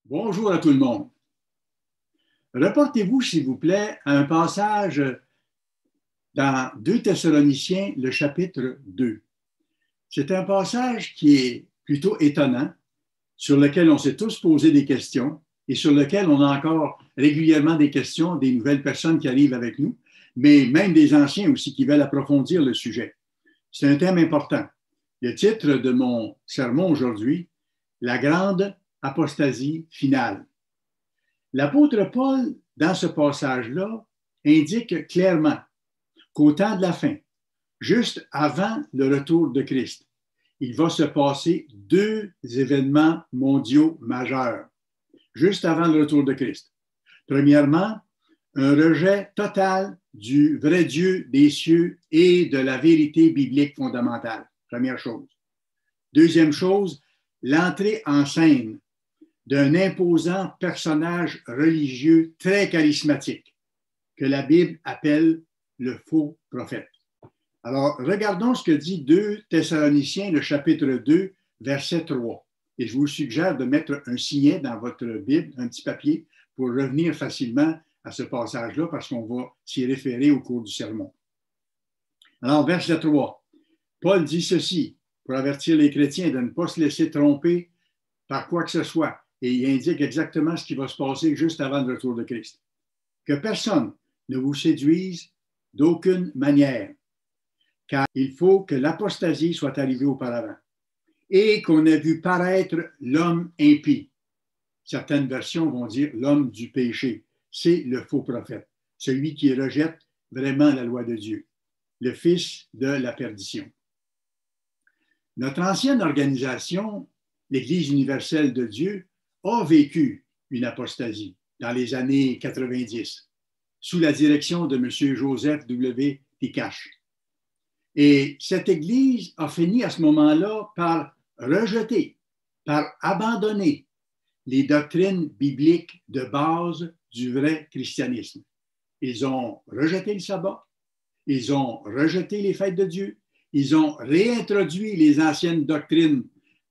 Bonjour à tout le monde. Reportez-vous, s'il vous plaît, à un passage dans 2 Thessaloniciens, le chapitre 2. C'est un passage qui est plutôt étonnant, sur lequel on s'est tous posé des questions et sur lequel on a encore régulièrement des questions, des nouvelles personnes qui arrivent avec nous, mais même des anciens aussi qui veulent approfondir le sujet. C'est un thème important. Le titre de mon sermon aujourd'hui, la grande apostasie finale. L'apôtre Paul, dans ce passage-là, indique clairement qu'au temps de la fin, juste avant le retour de Christ, il va se passer 2 événements mondiaux majeurs, juste avant le retour de Christ. Premièrement, un rejet total du vrai Dieu des cieux et de la vérité biblique fondamentale. Première chose. Deuxième chose, l'entrée en scène d'un imposant personnage religieux très charismatique que la Bible appelle le faux prophète. Alors, regardons ce que dit 2 Thessaloniciens, le chapitre 2, verset 3. Et je vous suggère de mettre un signet dans votre Bible, un petit papier, pour revenir facilement à ce passage-là, parce qu'on va s'y référer au cours du sermon. Alors, verset 3, Paul dit ceci, pour avertir les chrétiens de ne pas se laisser tromper par quoi que ce soit. Et il indique exactement ce qui va se passer juste avant le retour de Christ. Que personne ne vous séduise d'aucune manière, car il faut que l'apostasie soit arrivée auparavant et qu'on ait vu paraître l'homme impie. Certaines versions vont dire l'homme du péché. C'est le faux prophète, celui qui rejette vraiment la loi de Dieu, le fils de la perdition. Notre ancienne organisation, l'Église universelle de Dieu, a vécu une apostasie dans les années 90 sous la direction de M. Joseph W. Tkach. Et cette Église a fini à ce moment-là par rejeter, par abandonner les doctrines bibliques de base du vrai christianisme. Ils ont rejeté le sabbat, ils ont rejeté les fêtes de Dieu, ils ont réintroduit les anciennes doctrines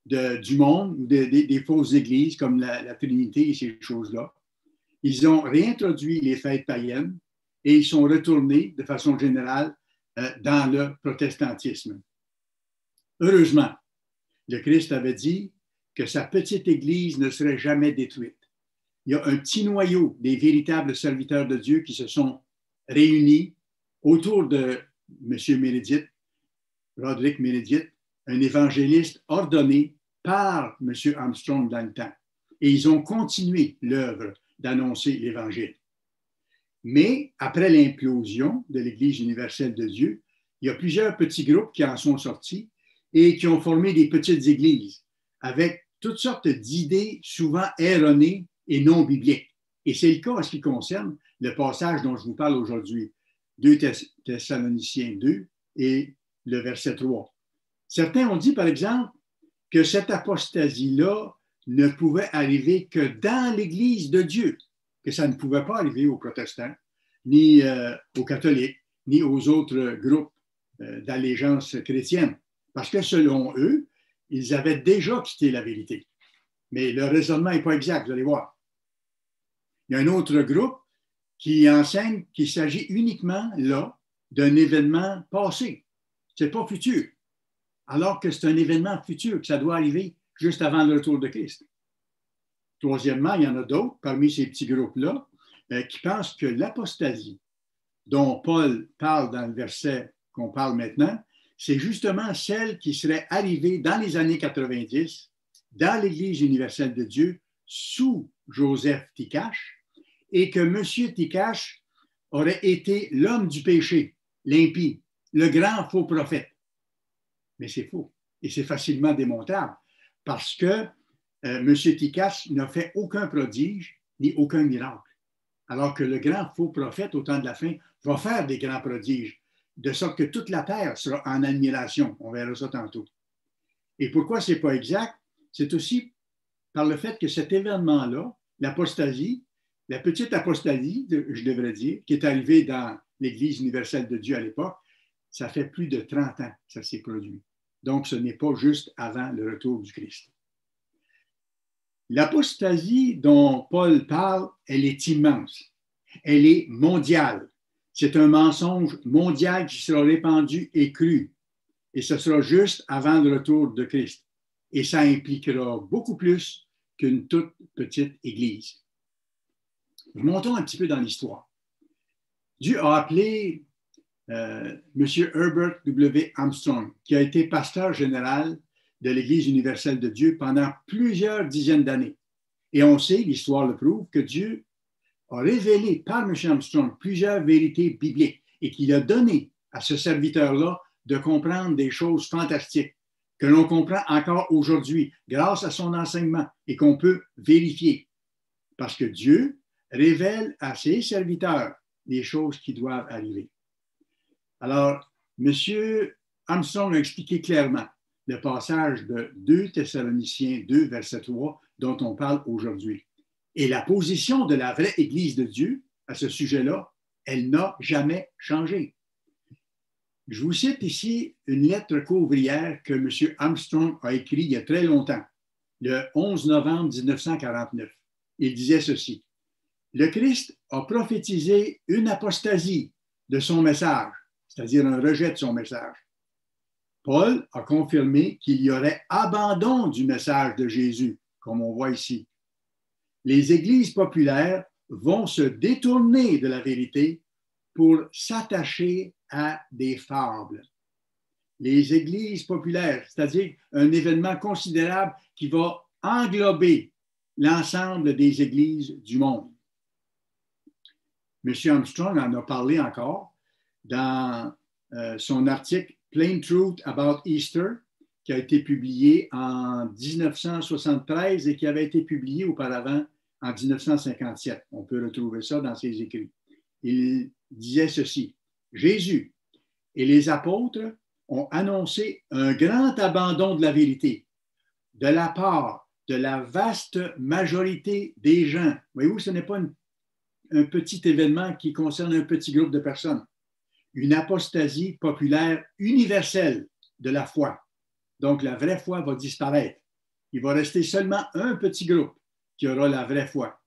du monde, des fausses églises comme la Trinité et ces choses-là. Ils ont réintroduit les fêtes païennes et ils sont retournés de façon générale dans le protestantisme. Heureusement, le Christ avait dit que sa petite église ne serait jamais détruite. Il y a un petit noyau des véritables serviteurs de Dieu qui se sont réunis autour de M. Meredith, Roderick Meredith, un évangéliste ordonné par M. Armstrong dans le temps. Et ils ont continué l'œuvre d'annoncer l'Évangile. Mais après l'implosion de l'Église universelle de Dieu, il y a plusieurs petits groupes qui en sont sortis et qui ont formé des petites églises avec toutes sortes d'idées souvent erronées et non bibliques. Et c'est le cas en ce qui concerne le passage dont je vous parle aujourd'hui, 2 Thessaloniciens 2 et le verset 3. Certains ont dit, par exemple, que cette apostasie-là ne pouvait arriver que dans l'Église de Dieu, que ça ne pouvait pas arriver aux protestants, ni aux catholiques, ni aux autres groupes d'allégeance chrétienne. Parce que selon eux, ils avaient déjà quitté la vérité. Mais le raisonnement n'est pas exact, vous allez voir. Il y a un autre groupe qui enseigne qu'il s'agit uniquement là d'un événement passé. Ce n'est pas futur. Alors que c'est un événement futur, que ça doit arriver juste avant le retour de Christ. Troisièmement, il y en a d'autres parmi ces petits groupes-là qui pensent que l'apostasie dont Paul parle dans le verset qu'on parle maintenant, c'est justement celle qui serait arrivée dans les années 90 dans l'Église universelle de Dieu sous Joseph Tkach et que M. Tkach aurait été l'homme du péché, l'impie, le grand faux prophète. Mais c'est faux et c'est facilement démontable parce que M. Tkach n'a fait aucun prodige ni aucun miracle. Alors que le grand faux prophète, au temps de la fin, va faire des grands prodiges, de sorte que toute la terre sera en admiration. On verra ça tantôt. Et pourquoi ce n'est pas exact? C'est aussi par le fait que cet événement-là, l'apostasie, La petite apostasie, je devrais dire, qui est arrivée dans l'Église universelle de Dieu à l'époque, ça fait plus de 30 ans que ça s'est produit. Donc, ce n'est pas juste avant le retour du Christ. L'apostasie dont Paul parle, elle est immense. Elle est mondiale. C'est un mensonge mondial qui sera répandu et cru. Et ce sera juste avant le retour de Christ. Et ça impliquera beaucoup plus qu'une toute petite église. Remontons un petit peu dans l'histoire. Dieu a appelé M. Herbert W. Armstrong, qui a été pasteur général de l'Église universelle de Dieu pendant plusieurs dizaines d'années. Et on sait, l'histoire le prouve, que Dieu a révélé par M. Armstrong plusieurs vérités bibliques et qu'il a donné à ce serviteur-là de comprendre des choses fantastiques que l'on comprend encore aujourd'hui grâce à son enseignement et qu'on peut vérifier. Parce que Dieu révèle à ses serviteurs les choses qui doivent arriver. Alors, M. Armstrong a expliqué clairement le passage de 2 Thessaloniciens 2, verset 3, dont on parle aujourd'hui. Et la position de la vraie Église de Dieu à ce sujet-là, elle n'a jamais changé. Je vous cite ici une lettre couvrière que M. Armstrong a écrite il y a très longtemps, le 11 novembre 1949. Il disait ceci: « Le Christ a prophétisé une apostasie de son message, c'est-à-dire un rejet de son message. Paul a confirmé qu'il y aurait abandon du message de Jésus, comme on voit ici. Les églises populaires vont se détourner de la vérité pour s'attacher à des fables. Les églises populaires, c'est-à-dire un événement considérable qui va englober l'ensemble des églises du monde. M. Armstrong en a parlé encore dans son article Plain Truth About Easter, qui a été publié en 1973 et qui avait été publié auparavant en 1957. On peut retrouver ça dans ses écrits. Il disait ceci: « Jésus et les apôtres ont annoncé un grand abandon de la vérité de la part de la vaste majorité des gens. » Voyez-vous, ce n'est pas un petit événement qui concerne un petit groupe de personnes. Une apostasie populaire universelle de la foi. Donc, la vraie foi va disparaître. Il va rester seulement un petit groupe qui aura la vraie foi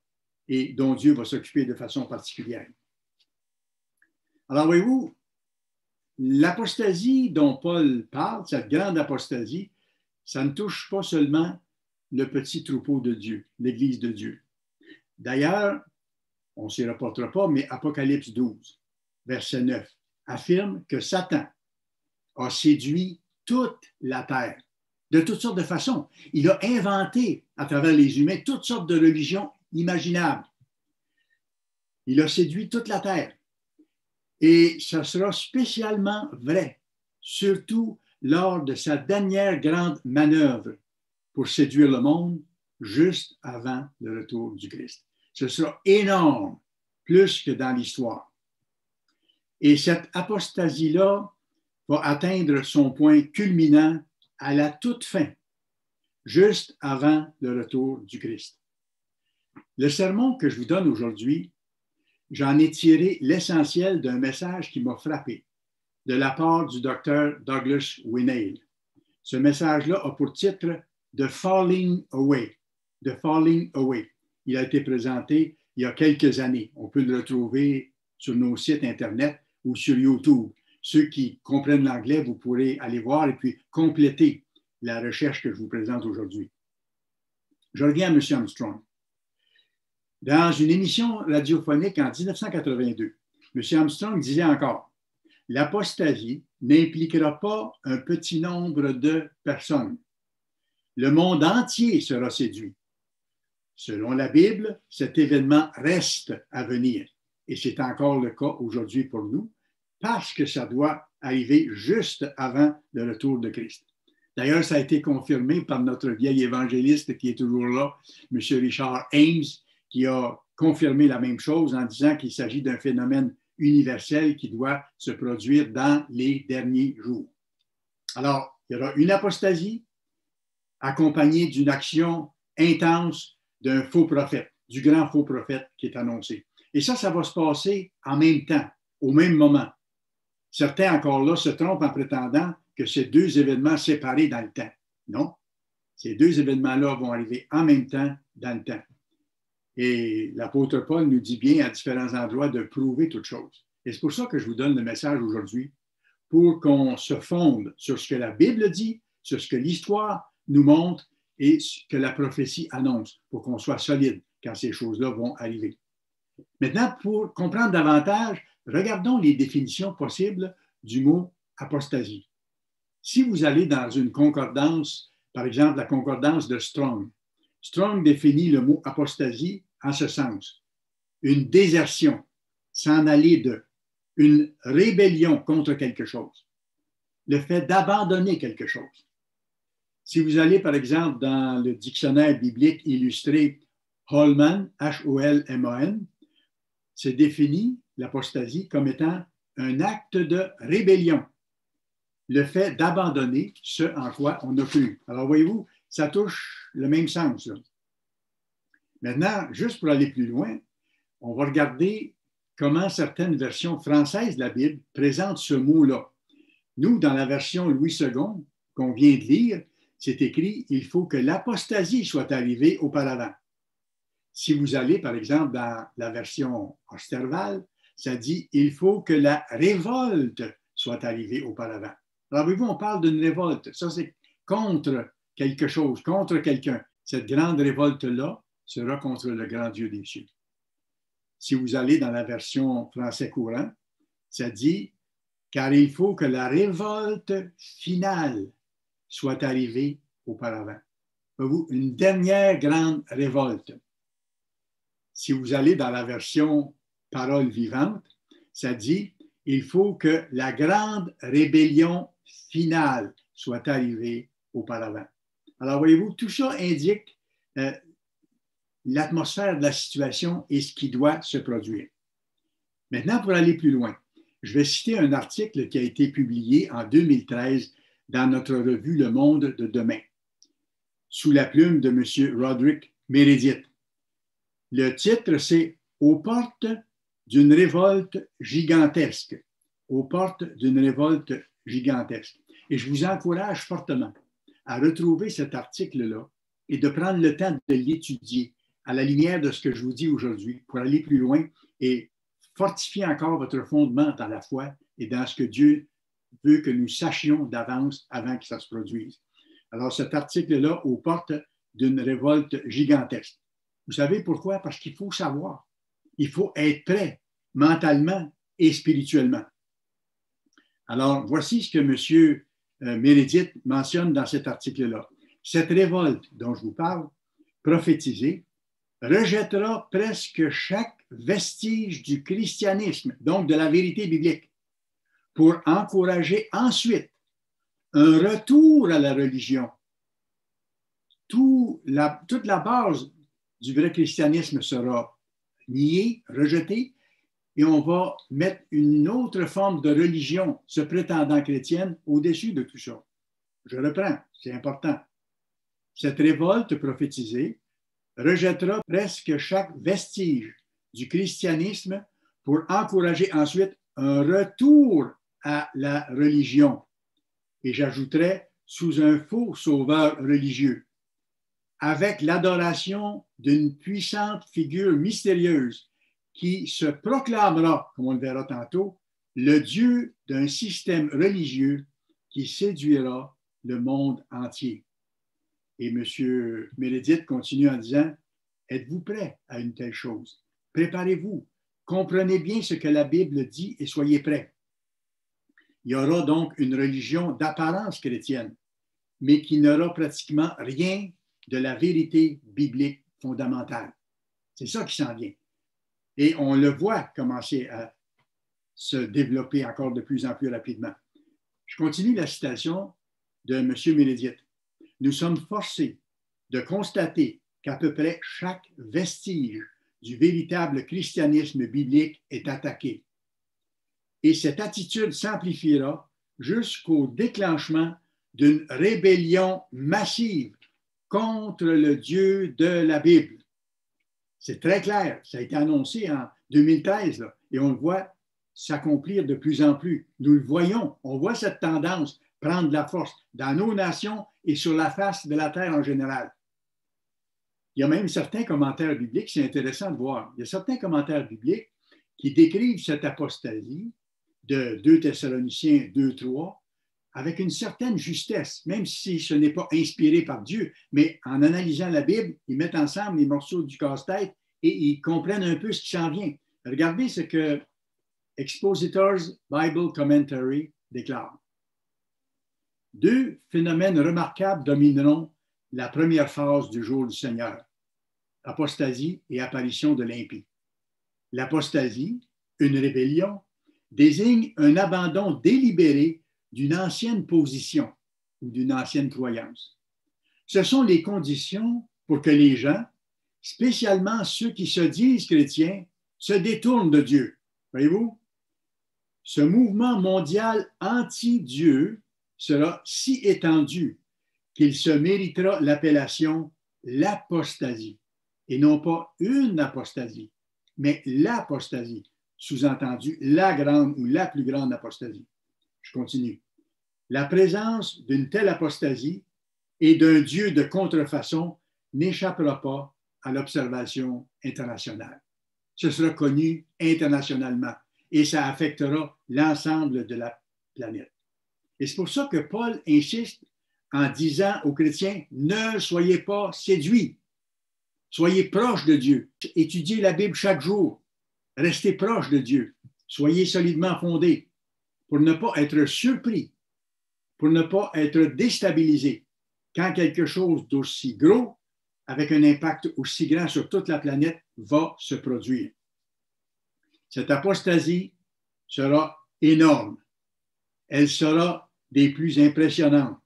et dont Dieu va s'occuper de façon particulière. Alors, voyez-vous, l'apostasie dont Paul parle, cette grande apostasie, ça ne touche pas seulement le petit troupeau de Dieu, l'Église de Dieu. D'ailleurs, on ne s'y rapportera pas, mais Apocalypse 12, verset 9, affirme que Satan a séduit toute la terre, de toutes sortes de façons. Il a inventé à travers les humains toutes sortes de religions imaginables. Il a séduit toute la terre. Et ce sera spécialement vrai, surtout lors de sa dernière grande manœuvre pour séduire le monde juste avant le retour du Christ. Ce sera énorme, plus que dans l'histoire. Et cette apostasie-là va atteindre son point culminant à la toute fin, juste avant le retour du Christ. Le sermon que je vous donne aujourd'hui, j'en ai tiré l'essentiel d'un message qui m'a frappé de la part du docteur Douglas Winnail. Ce message-là a pour titre « The Falling Away ». « The Falling Away ». Il a été présenté il y a quelques années. On peut le retrouver sur nos sites Internet ou sur YouTube. Ceux qui comprennent l'anglais, vous pourrez aller voir et puis compléter la recherche que je vous présente aujourd'hui. Je reviens à M. Armstrong. Dans une émission radiophonique en 1982, M. Armstrong disait encore: « L'apostasie n'impliquera pas un petit nombre de personnes. Le monde entier sera séduit. Selon la Bible, cet événement reste à venir. Et c'est encore le cas aujourd'hui pour nous, parce que ça doit arriver juste avant le retour de Christ. » D'ailleurs, ça a été confirmé par notre vieil évangéliste qui est toujours là, M. Richard Ames, qui a confirmé la même chose en disant qu'il s'agit d'un phénomène universel qui doit se produire dans les derniers jours. Alors, il y aura une apostasie accompagnée d'une action intense d'un faux prophète. du grand faux prophète qui est annoncé. Et ça va se passer en même temps, au même moment. Certains, encore là, se trompent en prétendant que c'est deux événements séparés dans le temps. Non, ces deux événements-là vont arriver en même temps dans le temps. Et l'apôtre Paul nous dit bien à différents endroits de prouver toute chose. Et c'est pour ça que je vous donne le message aujourd'hui, pour qu'on se fonde sur ce que la Bible dit, sur ce que l'histoire nous montre et ce que la prophétie annonce, pour qu'on soit solide quand ces choses-là vont arriver. Maintenant, pour comprendre davantage, regardons les définitions possibles du mot apostasie. Si vous allez dans une concordance, par exemple la concordance de Strong, Strong définit le mot apostasie en ce sens: une désertion, s'en aller de, une rébellion contre quelque chose, le fait d'abandonner quelque chose. Si vous allez, par exemple, dans le dictionnaire biblique illustré Holman, H-O-L-M-A-N, c'est défini l'apostasie comme étant un acte de rébellion, le fait d'abandonner ce en quoi on a cru. Alors, voyez-vous, ça touche le même sens, là. Maintenant, juste pour aller plus loin, on va regarder comment certaines versions françaises de la Bible présentent ce mot-là. Nous, dans la version Louis II qu'on vient de lire, c'est écrit « Il faut que l'apostasie soit arrivée auparavant ». Si vous allez, par exemple, dans la version Osterval, ça dit « Il faut que la révolte soit arrivée auparavant ». Alors, voyez-vous, on parle d'une révolte. Ça, c'est contre quelque chose, contre quelqu'un. Cette grande révolte-là sera contre le grand Dieu des cieux. Si vous allez dans la version français courant, ça dit « Car il faut que la révolte finale soit arrivée auparavant ». Voyez-vous, une dernière grande révolte. Si vous allez dans la version Parole vivante, ça dit « Il faut que la grande rébellion finale soit arrivée auparavant ». Alors, voyez-vous, tout ça indique l'atmosphère de la situation et ce qui doit se produire. Maintenant, pour aller plus loin, je vais citer un article qui a été publié en 2013 dans notre revue Le Monde de demain, sous la plume de M. Roderick Meredith. Le titre, c'est « Aux portes d'une révolte gigantesque ». Aux portes d'une révolte gigantesque. Et je vous encourage fortement à retrouver cet article-là et de prendre le temps de l'étudier à la lumière de ce que je vous dis aujourd'hui pour aller plus loin et fortifier encore votre fondement dans la foi et dans ce que Dieu veut que nous sachions d'avance avant que ça se produise. Alors, cet article-là, aux portes d'une révolte gigantesque. Vous savez pourquoi? Parce qu'il faut savoir. Il faut être prêt mentalement et spirituellement. Alors, voici ce que M. Meredith mentionne dans cet article-là. Cette révolte dont je vous parle, prophétisée, rejettera presque chaque vestige du christianisme, donc de la vérité biblique, pour encourager ensuite un retour à la religion. Toute la base du vrai christianisme sera niée, rejetée, et on va mettre une autre forme de religion se prétendant chrétienne au-dessus de tout ça. Je reprends, c'est important. Cette révolte prophétisée rejettera presque chaque vestige du christianisme pour encourager ensuite un retour à la religion. Et j'ajouterais sous un faux sauveur religieux, avec l'adoration d'une puissante figure mystérieuse qui se proclamera, comme on le verra tantôt, le Dieu d'un système religieux qui séduira le monde entier. Et M. Meredith continue en disant, êtes-vous prêts à une telle chose? Préparez-vous, comprenez bien ce que la Bible dit et soyez prêts. Il y aura donc une religion d'apparence chrétienne, mais qui n'aura pratiquement rien de la vérité biblique fondamentale. C'est ça qui s'en vient. Et on le voit commencer à se développer encore de plus en plus rapidement. Je continue la citation de M. Meredith. Nous sommes forcés de constater qu'à peu près chaque vestige du véritable christianisme biblique est attaqué. Et cette attitude s'amplifiera jusqu'au déclenchement d'une rébellion massive contre le Dieu de la Bible. C'est très clair. Ça a été annoncé en 2013 là, et on le voit s'accomplir de plus en plus. Nous le voyons. On voit cette tendance prendre de la force dans nos nations et sur la face de la terre en général. Il y a même certains commentaires bibliques, c'est intéressant de voir. Il y a certains commentaires bibliques qui décrivent cette apostasie de 2 Thessaloniciens 2:3 avec une certaine justesse, même si ce n'est pas inspiré par Dieu, mais en analysant la Bible, ils mettent ensemble les morceaux du casse-tête et ils comprennent un peu ce qui s'en vient. Regardez ce que Expositors Bible Commentary déclare. 2 phénomènes remarquables domineront la première phase du jour du Seigneur, apostasie et apparition de l'impie. L'apostasie, une rébellion, désigne un abandon délibéré d'une ancienne position ou d'une ancienne croyance. Ce sont les conditions pour que les gens, spécialement ceux qui se disent chrétiens, se détournent de Dieu. Voyez-vous? Ce mouvement mondial anti-Dieu sera si étendu qu'il se méritera l'appellation l'apostasie, et non pas une apostasie, mais l'apostasie, sous-entendu la grande ou la plus grande apostasie. Je continue. La présence d'une telle apostasie et d'un Dieu de contrefaçon n'échappera pas à l'observation internationale. Ce sera connu internationalement et ça affectera l'ensemble de la planète. Et c'est pour ça que Paul insiste en disant aux chrétiens, ne soyez pas séduits, soyez proches de Dieu, étudiez la Bible chaque jour, restez proches de Dieu, soyez solidement fondés pour ne pas être surpris, pour ne pas être déstabilisés quand quelque chose d'aussi gros, avec un impact aussi grand sur toute la planète, va se produire. Cette apostasie sera énorme. Elle sera des plus impressionnantes.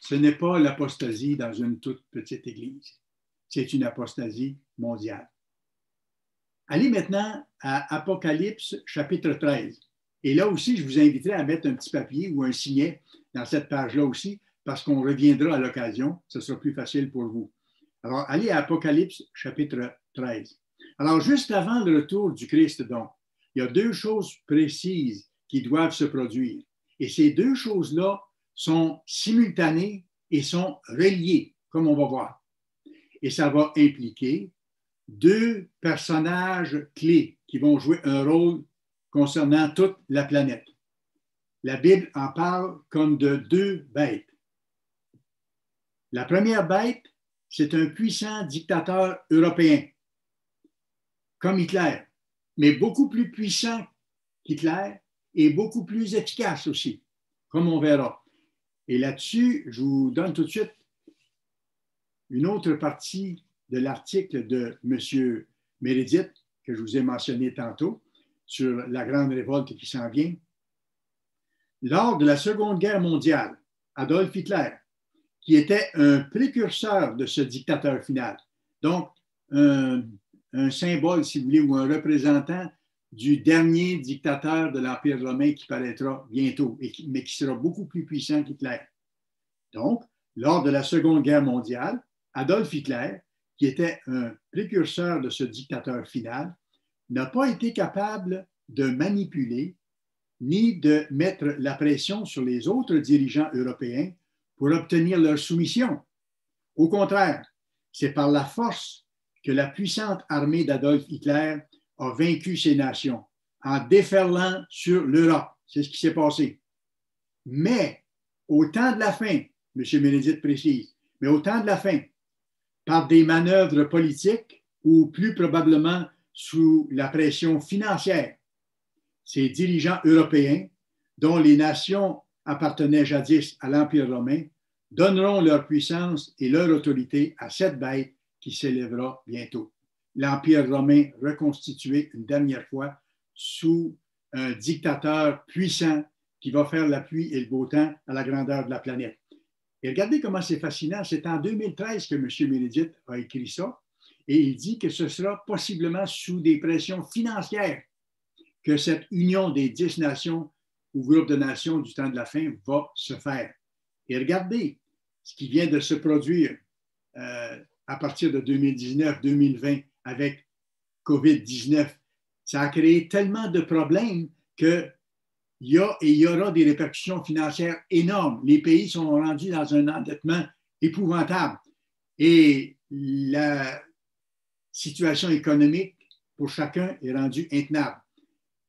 Ce n'est pas l'apostasie dans une toute petite église. C'est une apostasie mondiale. Allez maintenant à Apocalypse chapitre 13. Et là aussi, je vous inviterai à mettre un petit papier ou un signet dans cette page-là aussi, parce qu'on reviendra à l'occasion. Ce sera plus facile pour vous. Alors, allez à Apocalypse chapitre 13. Alors, juste avant le retour du Christ, donc, il y a 2 choses précises qui doivent se produire. Et ces 2 choses-là sont simultanées et sont reliées, comme on va voir. Et ça va impliquer 2 personnages clés qui vont jouer un rôle concernant toute la planète. La Bible en parle comme de 2 bêtes. La première bête, c'est un puissant dictateur européen, comme Hitler, mais beaucoup plus puissant qu'Hitler et beaucoup plus efficace aussi, comme on verra. Et là-dessus, je vous donne tout de suite une autre partie de l'article de M. Meredith, que je vous ai mentionné tantôt, sur la grande révolte qui s'en vient. Lors de la Seconde Guerre mondiale, Adolf Hitler, qui était un précurseur de ce dictateur final, donc un symbole, si vous voulez, ou un représentant du dernier dictateur de l'Empire romain qui paraîtra bientôt, mais qui sera beaucoup plus puissant qu'Hitler. Donc, lors de la Seconde Guerre mondiale, Adolf Hitler, qui était un précurseur de ce dictateur final, n'a pas été capable de manipuler ni de mettre la pression sur les autres dirigeants européens pour obtenir leur soumission. Au contraire, c'est par la force que la puissante armée d'Adolf Hitler a vaincu ces nations en déferlant sur l'Europe. C'est ce qui s'est passé. Mais au temps de la fin, M. Meredith précise, mais au temps de la fin, par des manœuvres politiques ou plus probablement sous la pression financière, ces dirigeants européens, dont les nations appartenaient jadis à l'Empire romain, donneront leur puissance et leur autorité à cette bête qui s'élèvera bientôt. L'Empire romain reconstitué une dernière fois sous un dictateur puissant qui va faire la pluie et le beau temps à la grandeur de la planète. Et regardez comment c'est fascinant. C'est en 2013 que M. Meredith a écrit ça et il dit que ce sera possiblement sous des pressions financières que cette union des 10 nations ou groupes de nations du temps de la fin va se faire. Et regardez ce qui vient de se produire à partir de 2019-2020 avec COVID-19. Ça a créé tellement de problèmes qu'il y a et il y aura des répercussions financières énormes. Les pays sont rendus dans un endettement épouvantable. Et la situation économique pour chacun est rendue intenable.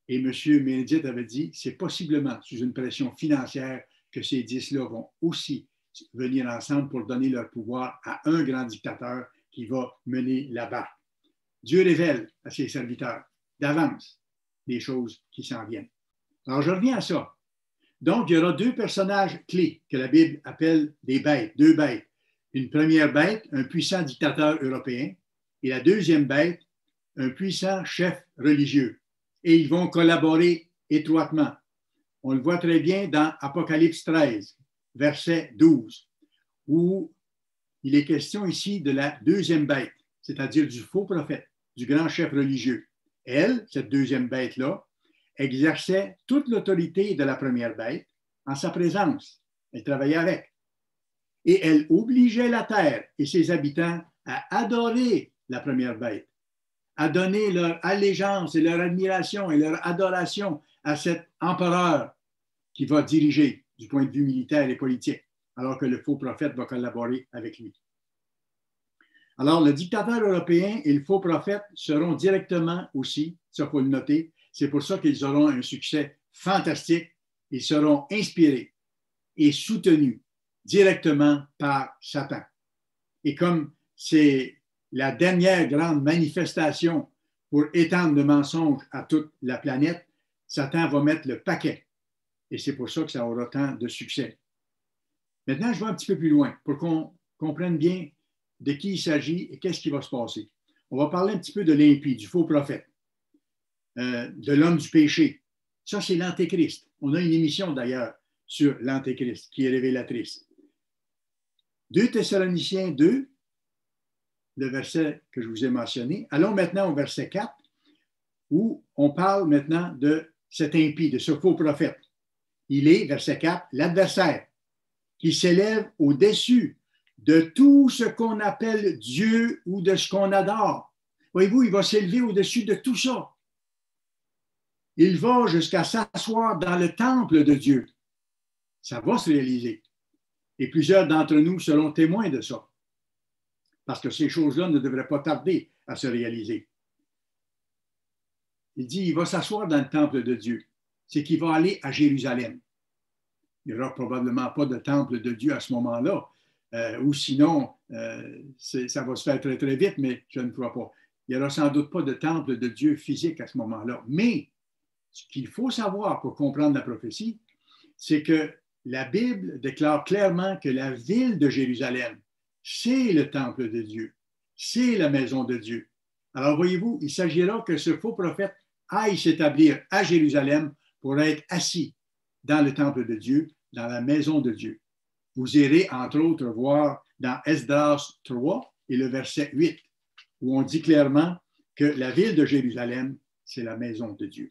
Et M. Meredith avait dit, c'est possiblement sous une pression financière que ces 10-là vont aussi venir ensemble pour donner leur pouvoir à un grand dictateur qui va mener la barque. Dieu révèle à ses serviteurs d'avance les choses qui s'en viennent. Alors, je reviens à ça. Donc, il y aura deux personnages clés que la Bible appelle des bêtes, deux bêtes. Une première bête, un puissant dictateur européen, et la deuxième bête, un puissant chef religieux. Et ils vont collaborer étroitement. On le voit très bien dans Apocalypse 13, verset 12, où il est question ici de la deuxième bête, c'est-à-dire du faux prophète, du grand chef religieux. Elle, cette deuxième bête-là, exerçait toute l'autorité de la première bête en sa présence. Elle travaillait avec. Et elle obligeait la terre et ses habitants à adorer la première bête, à donner leur allégeance et leur admiration et leur adoration à cet empereur qui va diriger du point de vue militaire et politique, alors que le faux prophète va collaborer avec lui. Alors, le dictateur européen et le faux prophète seront directement aussi, ça il faut le noter, c'est pour ça qu'ils auront un succès fantastique, ils seront inspirés et soutenus directement par Satan. Et comme c'est la dernière grande manifestation pour étendre le mensonge à toute la planète, Satan va mettre le paquet. Et c'est pour ça que ça aura tant de succès. Maintenant, je vais un petit peu plus loin pour qu'on comprenne bien de qui il s'agit et qu'est-ce qui va se passer. On va parler un petit peu de l'impie, du faux prophète, de l'homme du péché. Ça, c'est l'Antéchrist. On a une émission d'ailleurs sur l'Antéchrist qui est révélatrice. 2 Thessaloniciens 2, le verset que je vous ai mentionné. Allons maintenant au verset 4, où on parle maintenant de cet impie, de ce faux prophète. Il est, verset 4, l'adversaire qui s'élève au-dessus de tout ce qu'on appelle Dieu ou de ce qu'on adore. Voyez-vous, il va s'élever au-dessus de tout ça. Il va jusqu'à s'asseoir dans le temple de Dieu. Ça va se réaliser. Et plusieurs d'entre nous seront témoins de ça. Parce que ces choses-là ne devraient pas tarder à se réaliser. Il dit, il va s'asseoir dans le temple de Dieu. C'est qu'il va aller à Jérusalem. Il n'y aura probablement pas de temple de Dieu à ce moment-là. Ou sinon, ça va se faire très, très vite, mais je ne crois pas. Il n'y aura sans doute pas de temple de Dieu physique à ce moment-là. Mais ce qu'il faut savoir pour comprendre la prophétie, c'est que la Bible déclare clairement que la ville de Jérusalem, c'est le temple de Dieu, c'est la maison de Dieu. Alors voyez-vous, il s'agira que ce faux prophète aille s'établir à Jérusalem pour être assis dans le temple de Dieu, dans la maison de Dieu. Vous irez entre autres voir dans Esdras 3 et le verset 8, où on dit clairement que la ville de Jérusalem, c'est la maison de Dieu.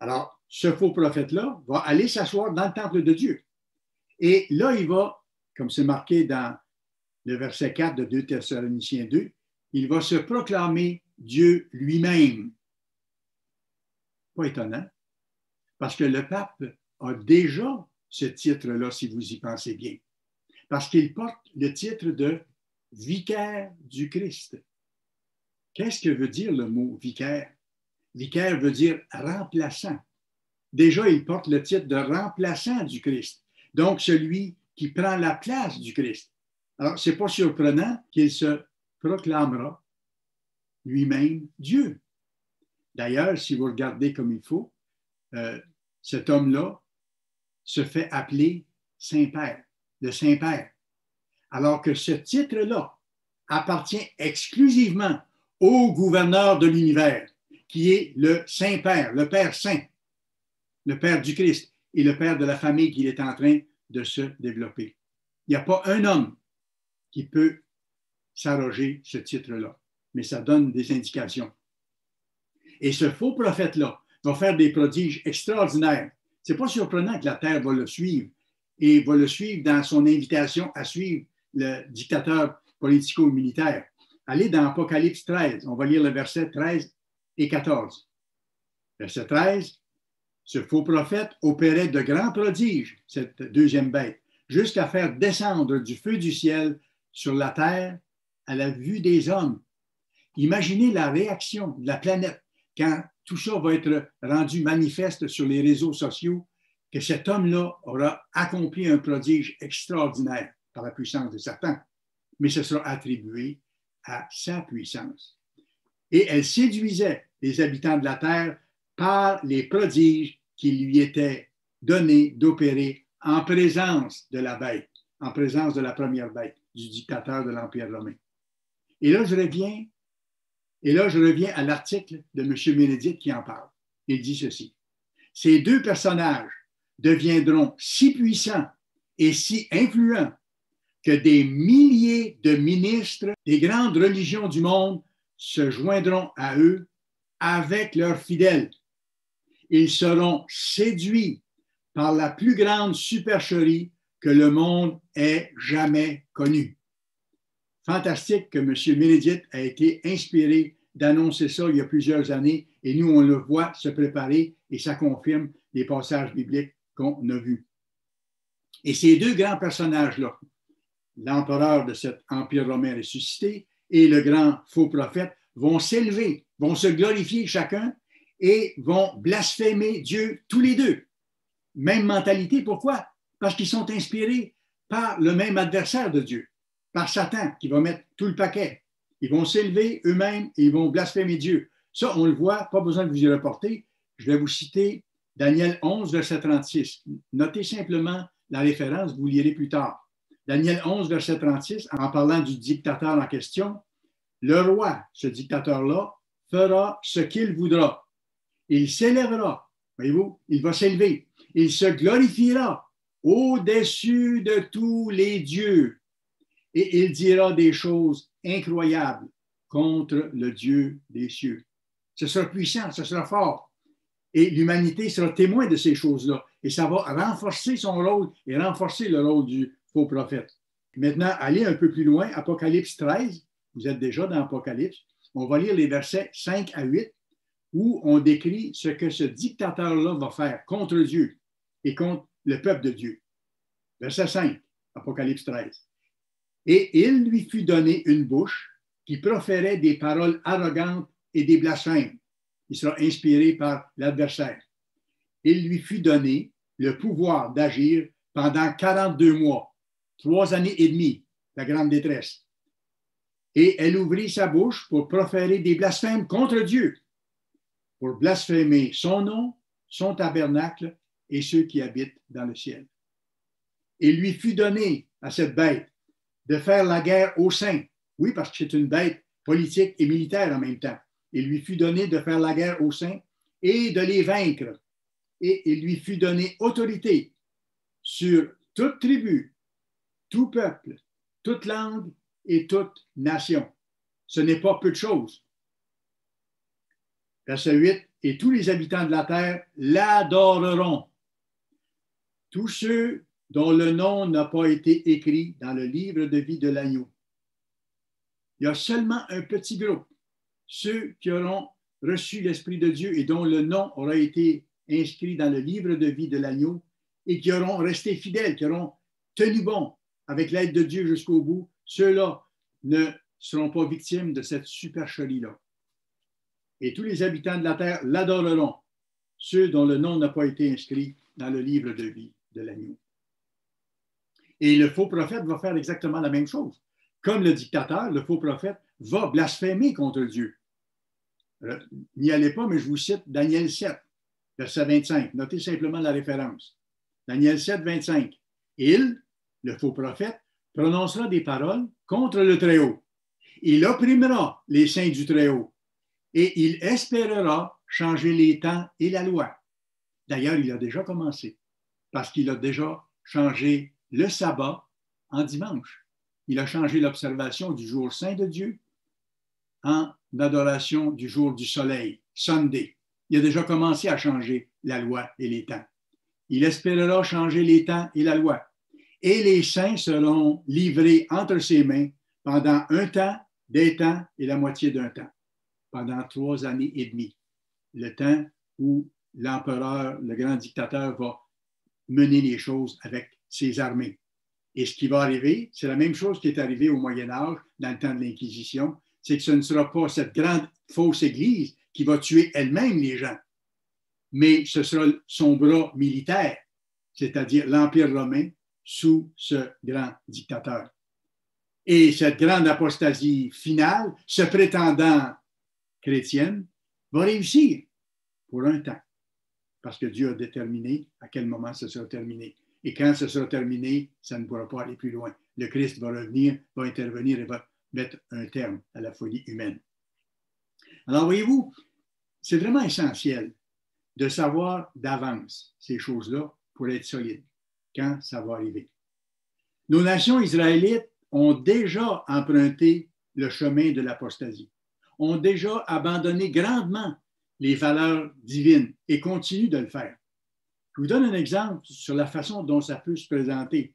Alors, ce faux prophète-là va aller s'asseoir dans le temple de Dieu. Et là, il va, comme c'est marqué dans le verset 4 de 2 Thessaloniciens 2, il va se proclamer Dieu lui-même. Pas étonnant, parce que le pape a déjà ce titre-là, si vous y pensez bien, parce qu'il porte le titre de vicaire du Christ. Qu'est-ce que veut dire le mot vicaire? Vicaire veut dire remplaçant. Déjà, il porte le titre de remplaçant du Christ, donc celui qui prend la place du Christ. Alors, ce n'est pas surprenant qu'il se proclamera lui-même Dieu. D'ailleurs, si vous regardez comme il faut, cet homme-là se fait appeler Saint-Père, le Saint-Père, alors que ce titre-là appartient exclusivement au gouverneur de l'univers, qui est le Saint-Père, le Père Saint, le Père du Christ et le Père de la famille qu'il est en train de se développer. Il n'y a pas un homme qui peut s'arroger ce titre-là, mais ça donne des indications. Et ce faux prophète-là va faire des prodiges extraordinaires. Ce n'est pas surprenant que la terre va le suivre et va le suivre dans son invitation à suivre le dictateur politico-militaire. allez dans Apocalypse 13. On va lire le verset 13 et 14. Verset 13. Ce faux prophète opérait de grands prodiges, cette deuxième bête, jusqu'à faire descendre du feu du ciel sur la terre à la vue des hommes. Imaginez la réaction de la planète quand tout ça va être rendu manifeste sur les réseaux sociaux, que cet homme-là aura accompli un prodige extraordinaire par la puissance de Satan, mais ce sera attribué à sa puissance. Et elle séduisait les habitants de la terre par les prodiges qui lui étaient donnés d'opérer en présence de la bête, en présence de la première bête, du dictateur de l'Empire romain. Et là, je reviens à l'article de M. Ménédite qui en parle. Il dit ceci. Ces deux personnages deviendront si puissants et si influents que des milliers de ministres des grandes religions du monde se joindront à eux avec leurs fidèles. Ils seront séduits par la plus grande supercherie que le monde ait jamais connue. Fantastique que M. Ménédite a été inspiré d'annoncer ça il y a plusieurs années et nous, on le voit se préparer et ça confirme les passages bibliques qu'on a vus. Et ces deux grands personnages-là, l'empereur de cet empire romain ressuscité et le grand faux prophète, vont s'élever, vont se glorifier chacun et vont blasphémer Dieu tous les deux. Même mentalité, pourquoi? Parce qu'ils sont inspirés par le même adversaire de Dieu, par Satan, qui va mettre tout le paquet. Ils vont s'élever eux-mêmes et ils vont blasphémer Dieu. Ça, on le voit, pas besoin de vous y reporter. Je vais vous citer Daniel 11, verset 36. Notez simplement la référence, vous lirez plus tard. Daniel 11, verset 36, en parlant du dictateur en question, le roi, ce dictateur-là, fera ce qu'il voudra. Il s'élèvera, voyez-vous, il va s'élever. Il se glorifiera au-dessus de tous les dieux et il dira des choses incroyables contre le Dieu des cieux. Ce sera puissant, ce sera fort. Et l'humanité sera témoin de ces choses-là. Et ça va renforcer son rôle et renforcer le rôle du faux prophète. Maintenant, allez un peu plus loin, Apocalypse 13. Vous êtes déjà dans Apocalypse. On va lire les versets 5 à 8 où on décrit ce que ce dictateur-là va faire contre Dieu et contre le peuple de Dieu. Verset 5, Apocalypse 13. Et il lui fut donné une bouche qui proférait des paroles arrogantes et des blasphèmes. Il sera inspiré par l'adversaire. Il lui fut donné le pouvoir d'agir pendant 42 mois, 3 années et demie, la grande détresse. Et elle ouvrit sa bouche pour proférer des blasphèmes contre Dieu, pour blasphémer son nom, son tabernacle et ceux qui habitent dans le ciel. Il lui fut donné à cette bête de faire la guerre aux saints. Oui, parce que c'est une bête politique et militaire en même temps. Il lui fut donné de faire la guerre aux saints et de les vaincre. Et il lui fut donné autorité sur toute tribu, tout peuple, toute langue et toute nation. Ce n'est pas peu de choses. Verset 8, et tous les habitants de la terre l'adoreront. Tous ceux dont le nom n'a pas été écrit dans le livre de vie de l'agneau. Il y a seulement un petit groupe, ceux qui auront reçu l'Esprit de Dieu et dont le nom aura été inscrit dans le livre de vie de l'agneau et qui auront resté fidèles, qui auront tenu bon avec l'aide de Dieu jusqu'au bout. Ceux-là ne seront pas victimes de cette supercherie-là. Et tous les habitants de la terre l'adoreront, ceux dont le nom n'a pas été inscrit dans le livre de vie de l'agneau. Et le faux prophète va faire exactement la même chose. Comme le dictateur, le faux prophète va blasphémer contre Dieu. N'y allez pas, mais je vous cite Daniel 7, verset 25. Notez simplement la référence. Daniel 7, 25. Il, le faux prophète, prononcera des paroles contre le Très-Haut. Il opprimera les saints du Très-Haut et il espérera changer les temps et la loi. D'ailleurs, il a déjà commencé parce qu'il a déjà changé le sabbat en dimanche. Il a changé l'observation du jour saint de Dieu en adoration du jour du soleil, Sunday. Il a déjà commencé à changer la loi et les temps. Il espérera changer les temps et la loi. Et les saints seront livrés entre ses mains pendant un temps des temps et la moitié d'un temps, pendant 3 années et demie. Le temps où l'empereur, le grand dictateur, va mener les choses avec ses armées. Et ce qui va arriver, c'est la même chose qui est arrivée au Moyen Âge, dans le temps de l'Inquisition, c'est que ce ne sera pas cette grande fausse Église qui va tuer elle-même les gens, mais ce sera son bras militaire, c'est-à-dire l'Empire romain sous ce grand dictateur. Et cette grande apostasie finale, se prétendant chrétienne, va réussir pour un temps, parce que Dieu a déterminé à quel moment ce sera terminé. Et quand ce sera terminé, ça ne pourra pas aller plus loin. Le Christ va revenir, va intervenir et va mettre un terme à la folie humaine. Alors, voyez-vous, c'est vraiment essentiel de savoir d'avance ces choses-là pour être solide quand ça va arriver. Nos nations israélites ont déjà emprunté le chemin de l'apostasie, ont déjà abandonné grandement les valeurs divines et continuent de le faire. Je vous donne un exemple sur la façon dont ça peut se présenter.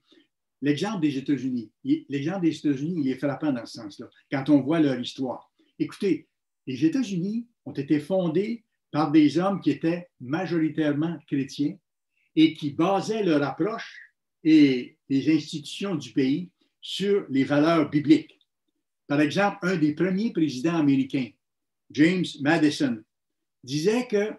L'exemple des États-Unis. L'exemple des États-Unis, il est frappant dans ce sens-là, quand on voit leur histoire. Écoutez, les États-Unis ont été fondés par des hommes qui étaient majoritairement chrétiens et qui basaient leur approche et les institutions du pays sur les valeurs bibliques. Par exemple, un des premiers présidents américains, James Madison, disait que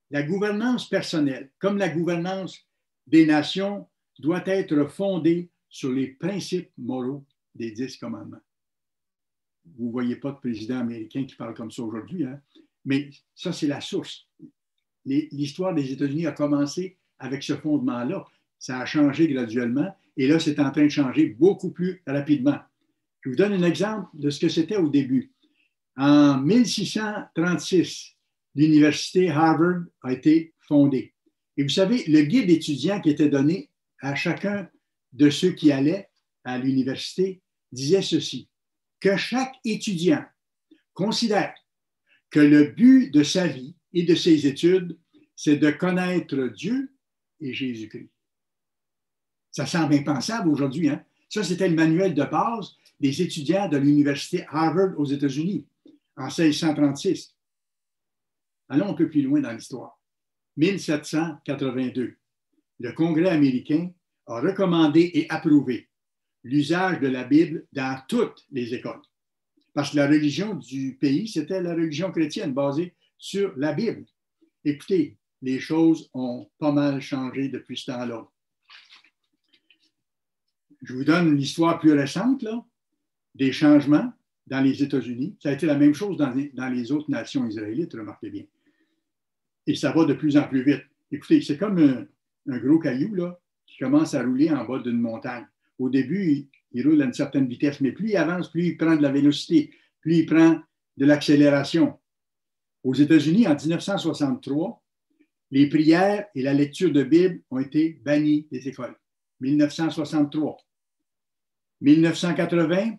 la gouvernance personnelle, comme la gouvernance des nations, doit être fondée sur les principes moraux des 10 commandements. Vous ne voyez pas de président américain qui parle comme ça aujourd'hui, hein? Mais ça, c'est la source. L'histoire des États-Unis a commencé avec ce fondement-là. Ça a changé graduellement et là, c'est en train de changer beaucoup plus rapidement. Je vous donne un exemple de ce que c'était au début. En 1636, l'université Harvard a été fondée. Et vous savez, le guide étudiant qui était donné à chacun de ceux qui allaient à l'université disait ceci, que chaque étudiant considère que le but de sa vie et de ses études, c'est de connaître Dieu et Jésus-Christ. Ça semble impensable aujourd'hui, hein? Ça, c'était le manuel de base des étudiants de l'université Harvard aux États-Unis en 1636. Allons un peu plus loin dans l'histoire. 1782, le Congrès américain a recommandé et approuvé l'usage de la Bible dans toutes les écoles. Parce que la religion du pays, c'était la religion chrétienne basée sur la Bible. Écoutez, les choses ont pas mal changé depuis ce temps-là. Je vous donne une histoire plus récente, là, des changements dans les États-Unis. Ça a été la même chose dans les autres nations israélites, remarquez bien. Et ça va de plus en plus vite. Écoutez, c'est comme un gros caillou là, qui commence à rouler en bas d'une montagne. Au début, il roule à une certaine vitesse, mais plus il avance, plus il prend de la vélocité, plus il prend de l'accélération. Aux États-Unis, en 1963, les prières et la lecture de Bible ont été bannies des écoles. 1963. 1980,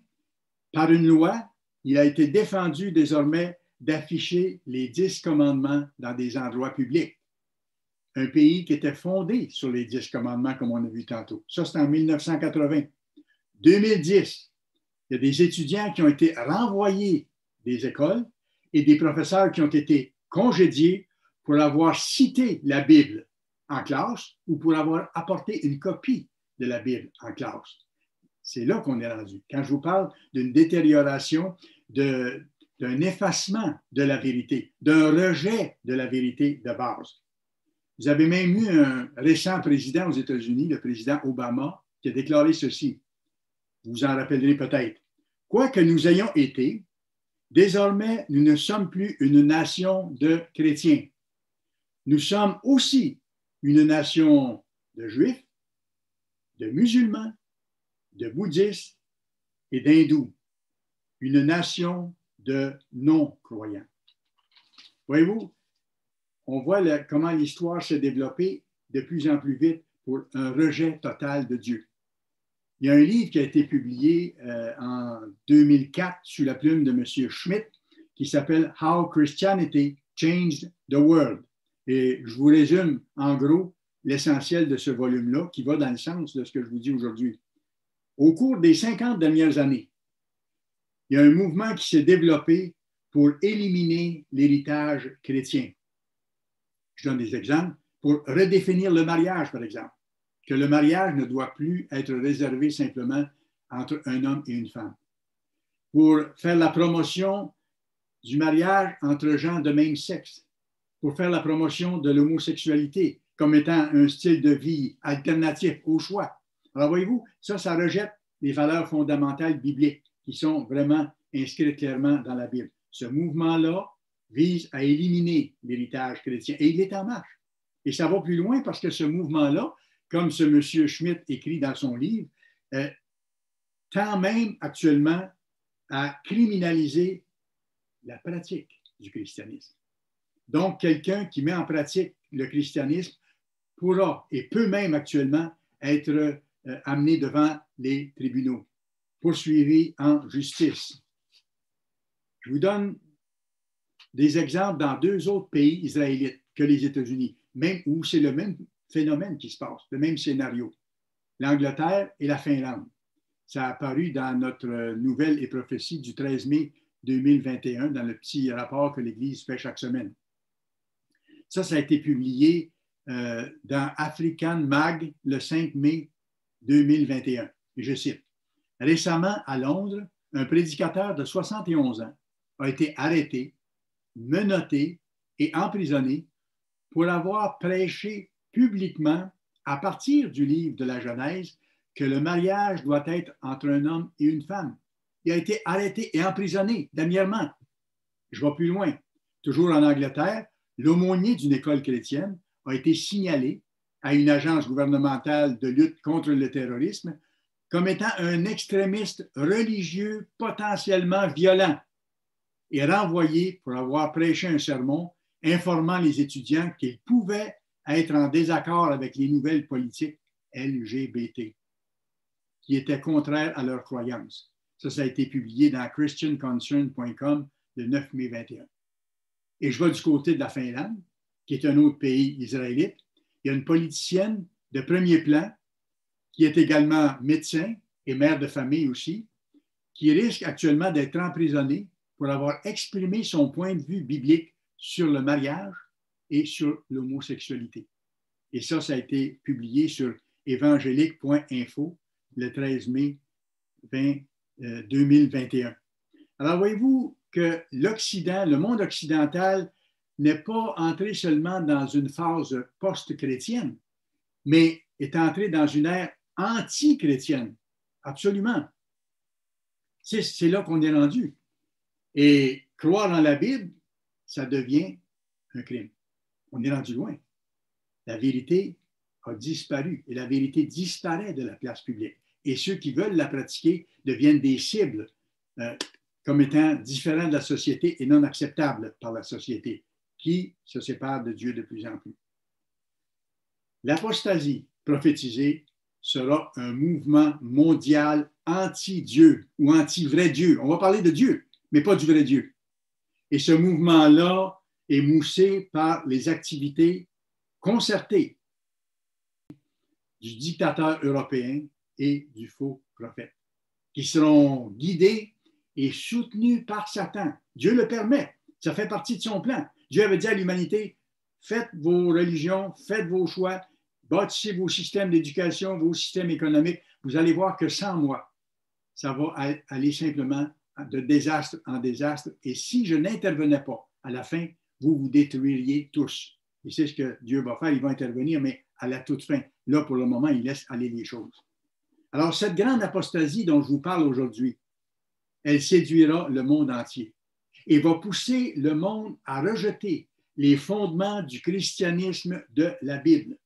par une loi, il a été défendu désormais d'afficher les 10 commandements dans des endroits publics. Un pays qui était fondé sur les 10 commandements, comme on a vu tantôt. Ça, c'est en 1980. 2010, il y a des étudiants qui ont été renvoyés des écoles et des professeurs qui ont été congédiés pour avoir cité la Bible en classe ou pour avoir apporté une copie de la Bible en classe. C'est là qu'on est rendu. Quand je vous parle d'une détérioration, d'un effacement de la vérité, d'un rejet de la vérité de base. Vous avez même eu un récent président aux États-Unis, le président Obama, qui a déclaré ceci. Vous vous en rappellerez peut-être. Quoi que nous ayons été, désormais, nous ne sommes plus une nation de chrétiens. Nous sommes aussi une nation de juifs, de musulmans, de bouddhistes et d'hindous. Une nation de non-croyants. Voyez-vous, on voit comment l'histoire s'est développée de plus en plus vite pour un rejet total de Dieu. Il y a un livre qui a été publié en 2004 sous la plume de M. Schmidt qui s'appelle How Christianity Changed the World. Et je vous résume en gros l'essentiel de ce volume-là qui va dans le sens de ce que je vous dis aujourd'hui. Au cours des 50 dernières années, il y a un mouvement qui s'est développé pour éliminer l'héritage chrétien. Je donne des exemples. Pour redéfinir le mariage, par exemple, que le mariage ne doit plus être réservé simplement entre un homme et une femme. Pour faire la promotion du mariage entre gens de même sexe, pour faire la promotion de l'homosexualité comme étant un style de vie alternatif au choix. Alors voyez-vous, ça rejette les valeurs fondamentales bibliques qui sont vraiment inscrites clairement dans la Bible. Ce mouvement-là vise à éliminer l'héritage chrétien et il est en marche. Et ça va plus loin parce que ce mouvement-là, comme ce monsieur Schmitt écrit dans son livre, tend même actuellement à criminaliser la pratique du christianisme. Donc, quelqu'un qui met en pratique le christianisme pourra et peut même actuellement être amené devant les tribunaux, poursuivi en justice. Je vous donne des exemples dans 2 autres pays israélites que les États-Unis, même où c'est le même phénomène qui se passe, le même scénario. L'Angleterre et la Finlande. Ça a apparu dans notre nouvelle et prophétie du 13 mai 2021, dans le petit rapport que l'Église fait chaque semaine. Ça a été publié dans African Mag le 5 mai 2021. Et je cite, « Récemment, à Londres, un prédicateur de 71 ans a été arrêté, menotté et emprisonné pour avoir prêché publiquement, à partir du livre de la Genèse, que le mariage doit être entre un homme et une femme. Il a été arrêté et emprisonné dernièrement. Je vais plus loin. Toujours en Angleterre, l'aumônier d'une école chrétienne a été signalé à une agence gouvernementale de lutte contre le terrorisme comme étant un extrémiste religieux potentiellement violent et renvoyé pour avoir prêché un sermon informant les étudiants qu'ils pouvaient être en désaccord avec les nouvelles politiques LGBT qui étaient contraires à leurs croyances. Ça a été publié dans christianconcern.com le 9 mai 21. Et je vais du côté de la Finlande, qui est un autre pays israélite. Il y a une politicienne de premier plan qui est également médecin et mère de famille aussi, qui risque actuellement d'être emprisonnée pour avoir exprimé son point de vue biblique sur le mariage et sur l'homosexualité. Et ça a été publié sur évangélique.info le 13 mai 2021. Alors, voyez-vous que l'Occident, le monde occidental, n'est pas entré seulement dans une phase post-chrétienne, mais est entré dans une ère anti-chrétienne. Absolument. C'est là qu'on est rendu. Et croire en la Bible, ça devient un crime. On est rendu loin. La vérité a disparu et la vérité disparaît de la place publique. Et ceux qui veulent la pratiquer deviennent des cibles comme étant différents de la société et non acceptables par la société, qui se sépare de Dieu de plus en plus. L'apostasie prophétisée sera un mouvement mondial anti-Dieu ou anti-vrai Dieu. On va parler de Dieu, mais pas du vrai Dieu. Et ce mouvement-là est moussé par les activités concertées du dictateur européen et du faux prophète, qui seront guidés et soutenus par Satan. Dieu le permet, ça fait partie de son plan. Dieu avait dit à l'humanité, faites vos religions, faites vos choix, bâtissez vos systèmes d'éducation, vos systèmes économiques. Vous allez voir que sans moi, ça va aller simplement de désastre en désastre. Et si je n'intervenais pas, à la fin, vous vous détruiriez tous. Et c'est ce que Dieu va faire. Il va intervenir, mais à la toute fin. Là, pour le moment, il laisse aller les choses. Alors, cette grande apostasie dont je vous parle aujourd'hui, elle séduira le monde entier et va pousser le monde à rejeter les fondements du christianisme de la Bible.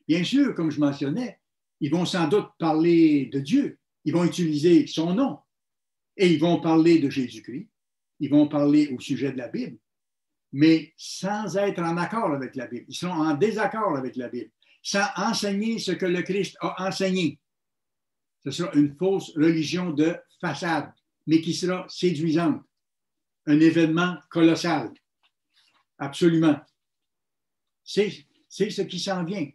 Bien sûr, comme je mentionnais, ils vont sans doute parler de Dieu, ils vont utiliser son nom et ils vont parler de Jésus-Christ, ils vont parler au sujet de la Bible, mais sans être en accord avec la Bible. Ils seront en désaccord avec la Bible, sans enseigner ce que le Christ a enseigné. Ce sera une fausse religion de façade, mais qui sera séduisante. Un événement colossal. Absolument. C'est ce qui s'en vient. Il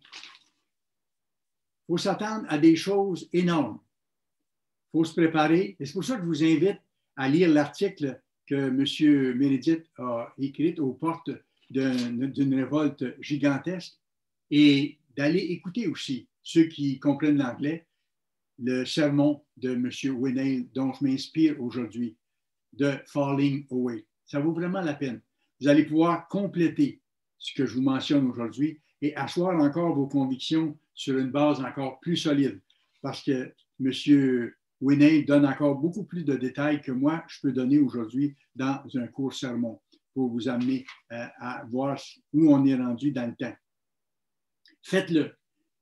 faut s'attendre à des choses énormes. Il faut se préparer. Et c'est pour ça que je vous invite à lire l'article que M. Meredith a écrit aux portes d'une révolte gigantesque et d'aller écouter aussi, ceux qui comprennent l'anglais, le sermon de M. Winnail dont je m'inspire aujourd'hui, de Falling Away. Ça vaut vraiment la peine. Vous allez pouvoir compléter ce que je vous mentionne aujourd'hui et asseoir encore vos convictions sur une base encore plus solide parce que M. Winnail donne encore beaucoup plus de détails que moi, je peux donner aujourd'hui dans un court sermon pour vous amener à voir où on est rendu dans le temps. Faites-le.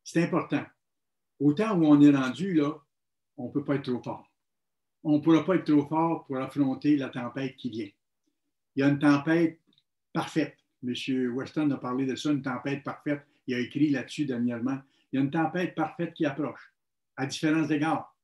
C'est important. Au temps où on est rendu, là, on ne peut pas être trop fort. On ne pourra pas être trop fort pour affronter la tempête qui vient. Il y a une tempête parfaite. M. Weston a parlé de ça, une tempête parfaite. Il a écrit là-dessus dernièrement. Il y a une tempête parfaite qui approche, à différents égards,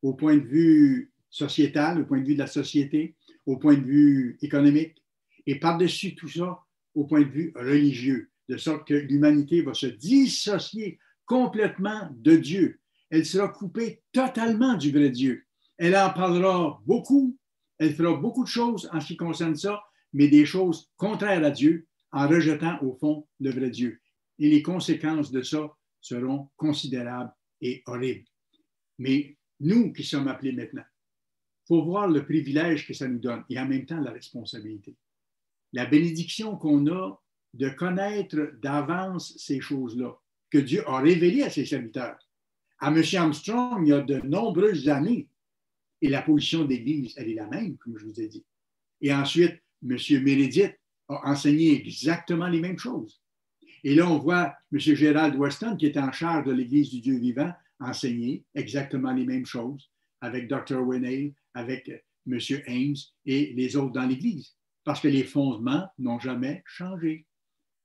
au point de vue sociétal, au point de vue de la société, au point de vue économique, et par-dessus tout ça, au point de vue religieux, de sorte que l'humanité va se dissocier complètement de Dieu. Elle sera coupée totalement du vrai Dieu. Elle en parlera beaucoup, elle fera beaucoup de choses en ce qui concerne ça, mais des choses contraires à Dieu, en rejetant au fond le vrai Dieu. Et les conséquences de ça seront considérables et horribles. Mais nous qui sommes appelés maintenant, il faut voir le privilège que ça nous donne et en même temps la responsabilité. La bénédiction qu'on a de connaître d'avance ces choses-là, que Dieu a révélées à ses serviteurs. À M. Armstrong, il y a de nombreuses années, et la position de l'Église, elle est la même, comme je vous ai dit. Et ensuite, M. Meredith a enseigné exactement les mêmes choses. Et là, on voit M. Gerald Weston, qui est en charge de l'Église du Dieu vivant, enseigner exactement les mêmes choses avec Dr. Winnail, avec M. Ames et les autres dans l'Église, parce que les fondements n'ont jamais changé.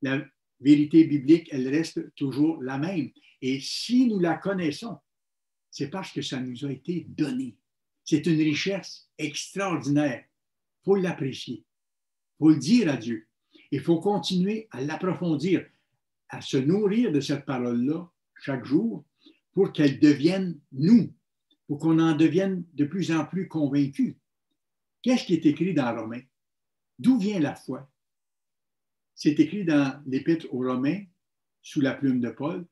La vérité biblique, elle reste toujours la même. Et si nous la connaissons, c'est parce que ça nous a été donné. C'est une richesse extraordinaire. Il faut l'apprécier. Il faut le dire à Dieu. Il faut continuer à l'approfondir, à se nourrir de cette parole-là chaque jour pour qu'elle devienne nous, pour qu'on en devienne de plus en plus convaincus. Qu'est-ce qui est écrit dans Romains? D'où vient la foi? C'est écrit dans l'Épître aux Romains, sous la plume de Paul,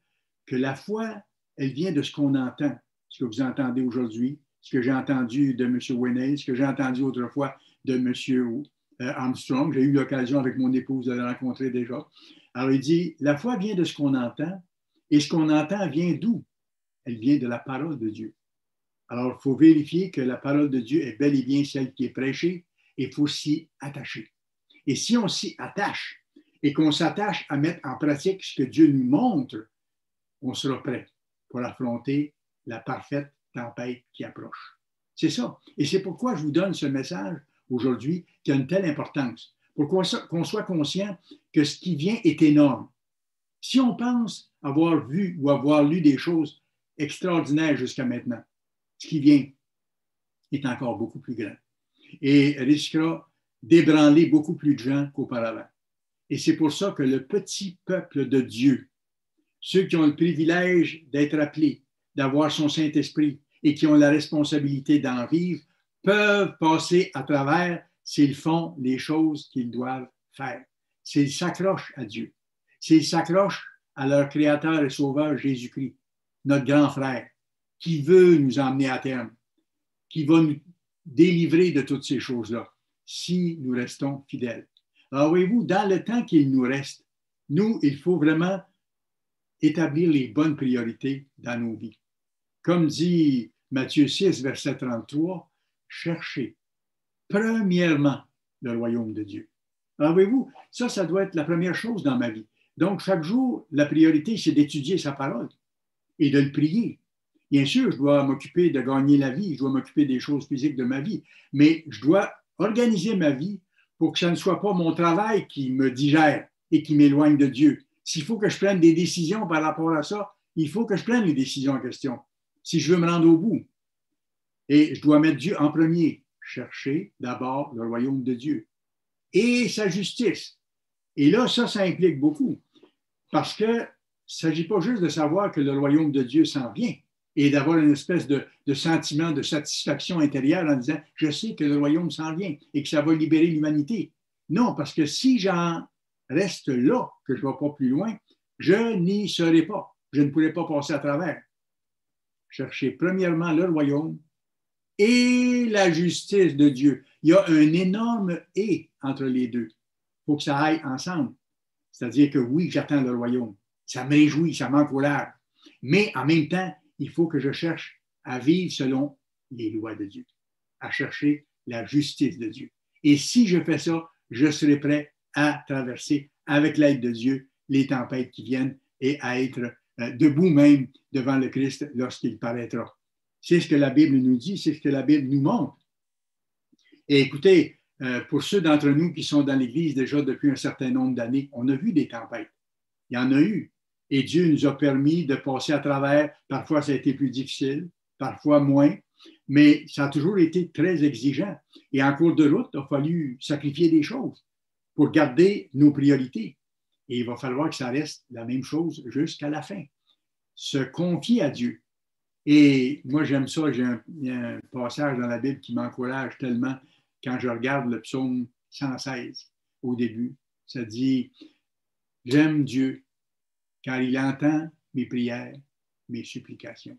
que la foi, elle vient de ce qu'on entend, ce que vous entendez aujourd'hui, ce que j'ai entendu de M. Winnail, ce que j'ai entendu autrefois de M. Armstrong. J'ai eu l'occasion avec mon épouse de le rencontrer déjà. Alors, il dit, la foi vient de ce qu'on entend, et ce qu'on entend vient d'où? Elle vient de la parole de Dieu. Alors, il faut vérifier que la parole de Dieu est bel et bien celle qui est prêchée, et il faut s'y attacher. Et si on s'y attache, et qu'on s'attache à mettre en pratique ce que Dieu nous montre, on sera prêt pour affronter la parfaite tempête qui approche. C'est ça. Et c'est pourquoi je vous donne ce message aujourd'hui qui a une telle importance. Pour qu'on soit conscient que ce qui vient est énorme. Si on pense avoir vu ou avoir lu des choses extraordinaires jusqu'à maintenant, ce qui vient est encore beaucoup plus grand et risquera d'ébranler beaucoup plus de gens qu'auparavant. Et c'est pour ça que le petit peuple de Dieu, ceux qui ont le privilège d'être appelés, d'avoir son Saint-Esprit et qui ont la responsabilité d'en vivre, peuvent passer à travers s'ils font les choses qu'ils doivent faire. S'ils s'accrochent à Dieu, s'ils s'accrochent à leur Créateur et Sauveur Jésus-Christ, notre grand frère, qui veut nous emmener à terme, qui va nous délivrer de toutes ces choses-là, si nous restons fidèles. Alors, voyez-vous, dans le temps qu'il nous reste, nous, il faut vraiment établir les bonnes priorités dans nos vies. Comme dit Matthieu 6, verset 33, cherchez premièrement le royaume de Dieu. Alors, voyez-vous, ça doit être la première chose dans ma vie. Donc, chaque jour, la priorité, c'est d'étudier sa parole et de le prier. Bien sûr, je dois m'occuper de gagner la vie, je dois m'occuper des choses physiques de ma vie, mais je dois organiser ma vie pour que ce ne soit pas mon travail qui me digère et qui m'éloigne de Dieu. S'il faut que je prenne des décisions par rapport à ça, il faut que je prenne les décisions en question, si je veux me rendre au bout. Et je dois mettre Dieu en premier. Chercher d'abord le royaume de Dieu et sa justice. Et là, ça implique beaucoup, parce qu'il ne s'agit pas juste de savoir que le royaume de Dieu s'en vient, et d'avoir une espèce de sentiment de satisfaction intérieure en disant « Je sais que le royaume s'en vient et que ça va libérer l'humanité ». Non, parce que si j'en reste là, que je ne vais pas plus loin, je n'y serai pas. Je ne pourrai pas passer à travers. Cherchez premièrement le royaume et la justice de Dieu. Il y a un énorme « et » entre les deux. Il faut que ça aille ensemble. C'est-à-dire que oui, j'attends le royaume. Ça me réjouit, ça m'encourage. Mais en même temps, il faut que je cherche à vivre selon les lois de Dieu, à chercher la justice de Dieu. Et si je fais ça, je serai prêt à traverser avec l'aide de Dieu les tempêtes qui viennent et à être debout même devant le Christ lorsqu'il paraîtra. C'est ce que la Bible nous dit, c'est ce que la Bible nous montre. Et écoutez, pour ceux d'entre nous qui sont dans l'Église déjà depuis un certain nombre d'années, on a vu des tempêtes. Il y en a eu. Et Dieu nous a permis de passer à travers. Parfois, ça a été plus difficile, parfois moins, mais ça a toujours été très exigeant. Et en cours de route, il a fallu sacrifier des choses pour garder nos priorités. Et il va falloir que ça reste la même chose jusqu'à la fin. Se confier à Dieu. Et moi, j'aime ça. Il y a un passage dans la Bible qui m'encourage tellement quand je regarde le psaume 116 au début. Ça dit « J'aime Dieu car il entend mes prières, mes supplications.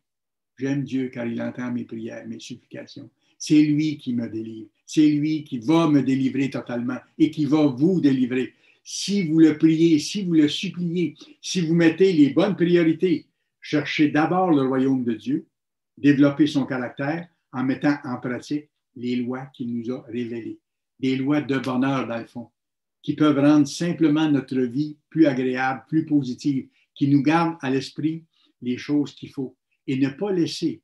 J'aime Dieu car il entend mes prières, mes supplications. C'est lui qui me délivre. C'est lui qui va me délivrer totalement et qui va vous délivrer. Si vous le priez, si vous le suppliez, si vous mettez les bonnes priorités, cherchez d'abord le royaume de Dieu, développer son caractère en mettant en pratique les lois qu'il nous a révélées. Des lois de bonheur, dans le fond, qui peuvent rendre simplement notre vie plus agréable, plus positive, qui nous gardent à l'esprit les choses qu'il faut et ne pas laisser,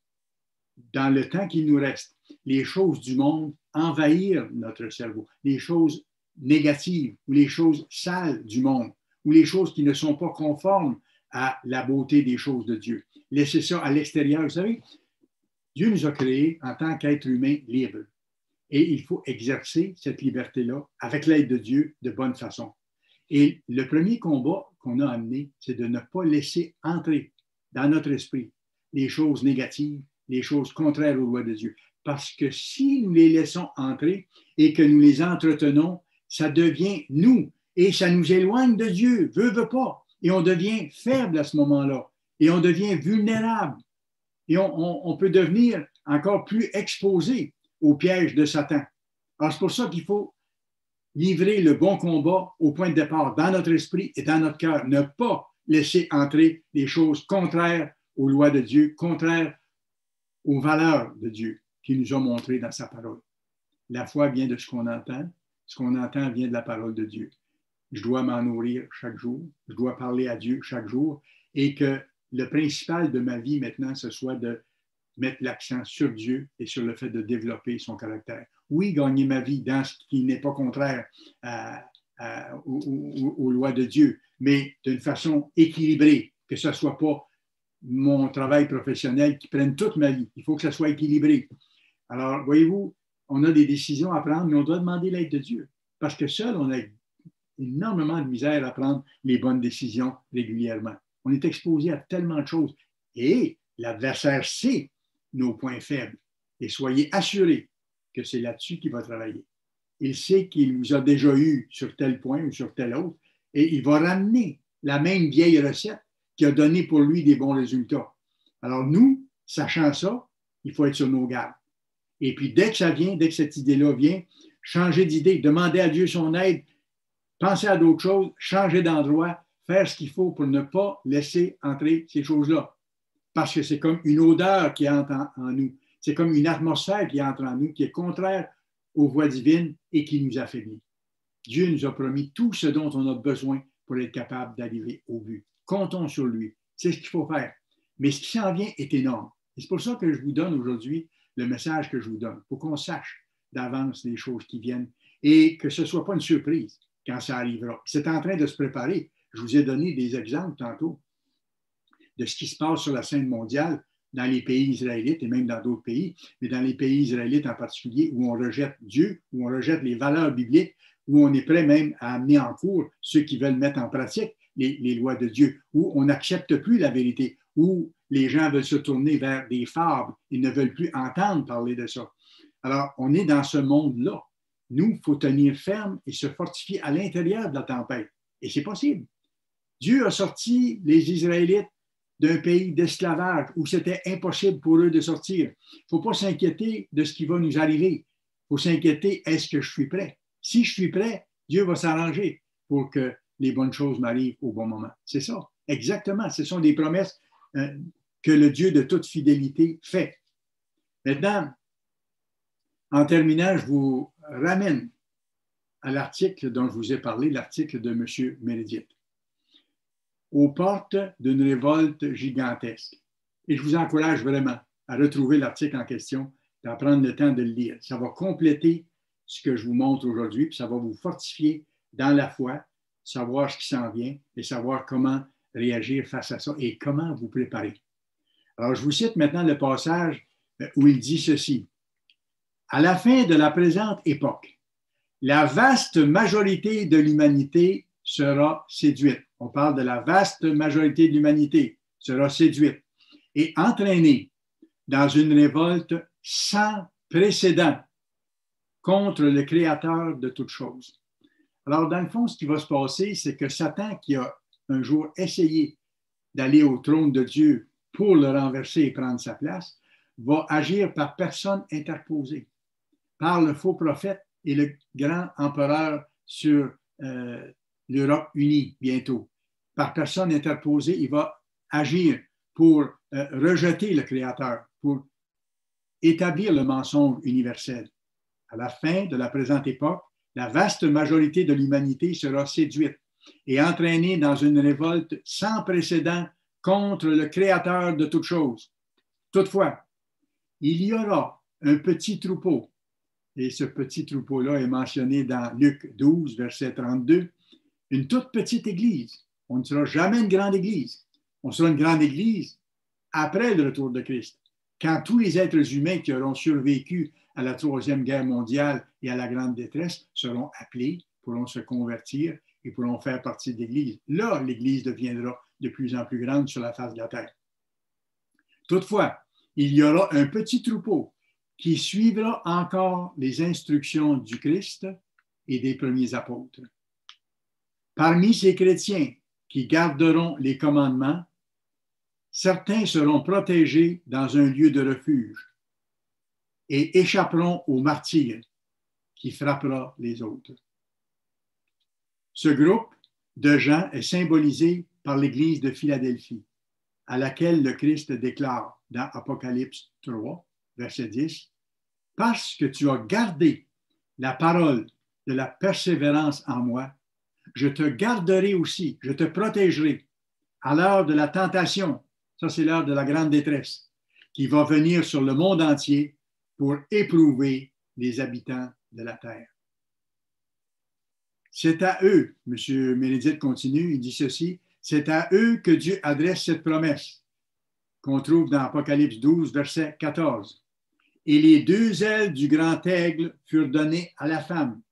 dans le temps qu'il nous reste, les choses du monde envahir notre cerveau, les choses négatives ou les choses sales du monde ou les choses qui ne sont pas conformes à la beauté des choses de Dieu. Laissez ça à l'extérieur. Vous savez, Dieu nous a créés en tant qu'êtres humains libres. Et il faut exercer cette liberté-là avec l'aide de Dieu de bonne façon. Et le premier combat qu'on a amené, c'est de ne pas laisser entrer dans notre esprit les choses négatives, les choses contraires aux lois de Dieu. Parce que si nous les laissons entrer et que nous les entretenons, ça devient nous et ça nous éloigne de Dieu, veut pas. Et on devient faible à ce moment-là et on devient vulnérable. Et on peut devenir encore plus exposé au piège de Satan. Alors, c'est pour ça qu'il faut livrer le bon combat au point de départ dans notre esprit et dans notre cœur. Ne pas laisser entrer les choses contraires aux lois de Dieu, contraires aux valeurs de Dieu qu'il nous a montrées dans sa parole. La foi vient de ce qu'on entend vient de la parole de Dieu. Je dois m'en nourrir chaque jour, je dois parler à Dieu chaque jour et que le principal de ma vie maintenant, ce soit de mettre l'accent sur Dieu et sur le fait de développer son caractère. Oui, gagner ma vie dans ce qui n'est pas contraire aux lois de Dieu, mais d'une façon équilibrée, que ce ne soit pas mon travail professionnel qui prenne toute ma vie. Il faut que ça soit équilibré. Alors, voyez-vous, on a des décisions à prendre, mais on doit demander l'aide de Dieu. Parce que seul, on a énormément de misère à prendre les bonnes décisions régulièrement. On est exposé à tellement de choses. Et l'adversaire sait nos points faibles. Et soyez assurés que c'est là-dessus qu'il va travailler. Il sait qu'il vous a déjà eu sur tel point ou sur tel autre, et il va ramener la même vieille recette qui a donné pour lui des bons résultats. Alors nous, sachant ça, il faut être sur nos gardes. Et puis dès que ça vient, dès que cette idée-là vient, changer d'idée, demander à Dieu son aide, penser à d'autres choses, changer d'endroit, faire ce qu'il faut pour ne pas laisser entrer ces choses-là. Parce que c'est comme une odeur qui entre en nous. C'est comme une atmosphère qui entre en nous, qui est contraire aux voies divines et qui nous affaiblit. Dieu nous a promis tout ce dont on a besoin pour être capable d'arriver au but. Comptons sur lui. C'est ce qu'il faut faire. Mais ce qui s'en vient est énorme. Et c'est pour ça que je vous donne aujourd'hui le message que je vous donne, pour qu'on sache d'avance les choses qui viennent et que ce ne soit pas une surprise quand ça arrivera. C'est en train de se préparer. Je vous ai donné des exemples tantôt de ce qui se passe sur la scène mondiale dans les pays israélites et même dans d'autres pays, mais dans les pays israélites en particulier, où on rejette Dieu, où on rejette les valeurs bibliques, où on est prêt même à amener en cours ceux qui veulent mettre en pratique les lois de Dieu, où on n'accepte plus la vérité, où les gens veulent se tourner vers des fables, ils ne veulent plus entendre parler de ça. Alors, on est dans ce monde-là. Nous, il faut tenir ferme et se fortifier à l'intérieur de la tempête. Et c'est possible. Dieu a sorti les Israélites d'un pays d'esclavage où c'était impossible pour eux de sortir. Il ne faut pas s'inquiéter de ce qui va nous arriver. Il faut s'inquiéter, est-ce que je suis prêt? Si je suis prêt, Dieu va s'arranger pour que les bonnes choses m'arrivent au bon moment. C'est ça, exactement. Ce sont des promesses que le Dieu de toute fidélité fait. Maintenant, en terminant, je vous ramène à l'article dont je vous ai parlé, l'article de M. Meredith, aux portes d'une révolte gigantesque. Et je vous encourage vraiment à retrouver l'article en question, à prendre le temps de le lire. Ça va compléter ce que je vous montre aujourd'hui, puis ça va vous fortifier dans la foi, savoir ce qui s'en vient et savoir comment réagir face à ça et comment vous préparer. Alors, je vous cite maintenant le passage où il dit ceci. À la fin de la présente époque, la vaste majorité de l'humanité sera séduite. On parle de la vaste majorité de l'humanité sera séduite et entraînée dans une révolte sans précédent contre le Créateur de toutes choses. Alors, dans le fond, ce qui va se passer, c'est que Satan, qui a un jour essayé d'aller au trône de Dieu pour le renverser et prendre sa place, va agir par personne interposée, par le faux prophète et le grand empereur sur l'Europe unie bientôt. Par personne interposée, il va agir pour rejeter le Créateur, pour établir le mensonge universel. À la fin de la présente époque, la vaste majorité de l'humanité sera séduite et entraînée dans une révolte sans précédent contre le Créateur de toutes choses. Toutefois, il y aura un petit troupeau, et ce petit troupeau-là est mentionné dans Luc 12, verset 32, une toute petite église. On ne sera jamais une grande église. On sera une grande église après le retour de Christ, quand tous les êtres humains qui auront survécu à la Troisième Guerre mondiale et à la Grande Détresse seront appelés, pourront se convertir et pourront faire partie de l'Église. Là, l'Église deviendra de plus en plus grande sur la face de la terre. Toutefois, il y aura un petit troupeau qui suivra encore les instructions du Christ et des premiers apôtres. Parmi ces chrétiens qui garderont les commandements, certains seront protégés dans un lieu de refuge et échapperont au martyre qui frappera les autres. Ce groupe de gens est symbolisé par l'Église de Philadelphie, à laquelle le Christ déclare dans Apocalypse 3, verset 10, « Parce que tu as gardé la parole de la persévérance en moi, je te garderai aussi, je te protégerai à l'heure de la tentation. » Ça, c'est l'heure de la grande détresse qui va venir sur le monde entier pour éprouver les habitants de la terre. C'est à eux, M. Meredith continue, il dit ceci, c'est à eux que Dieu adresse cette promesse qu'on trouve dans Apocalypse 12, verset 14. Et les deux ailes du grand aigle furent données à la femme,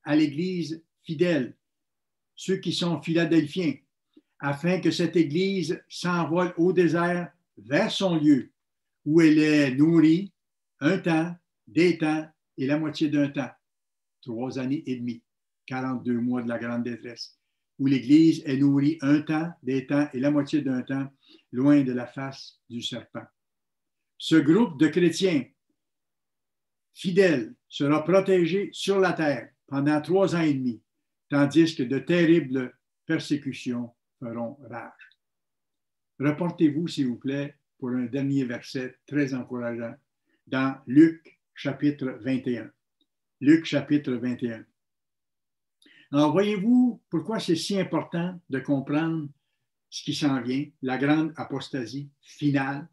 à l'Église fidèle, ceux qui sont philadelphiens, afin que cette Église s'envole au désert vers son lieu, où elle est nourrie un temps, des temps et la moitié d'un temps, 3 années et demie, 42 mois de la grande détresse, où l'Église est nourrie un temps, des temps et la moitié d'un temps, loin de la face du serpent. Ce groupe de chrétiens fidèles sera protégé sur la terre pendant 3 ans et demi, tandis que de terribles persécutions feront rage. Reportez-vous, s'il vous plaît, pour un dernier verset très encourageant dans Luc chapitre 21. Luc chapitre 21. Alors, voyez-vous pourquoi c'est si important de comprendre ce qui s'en vient, la grande apostasie finale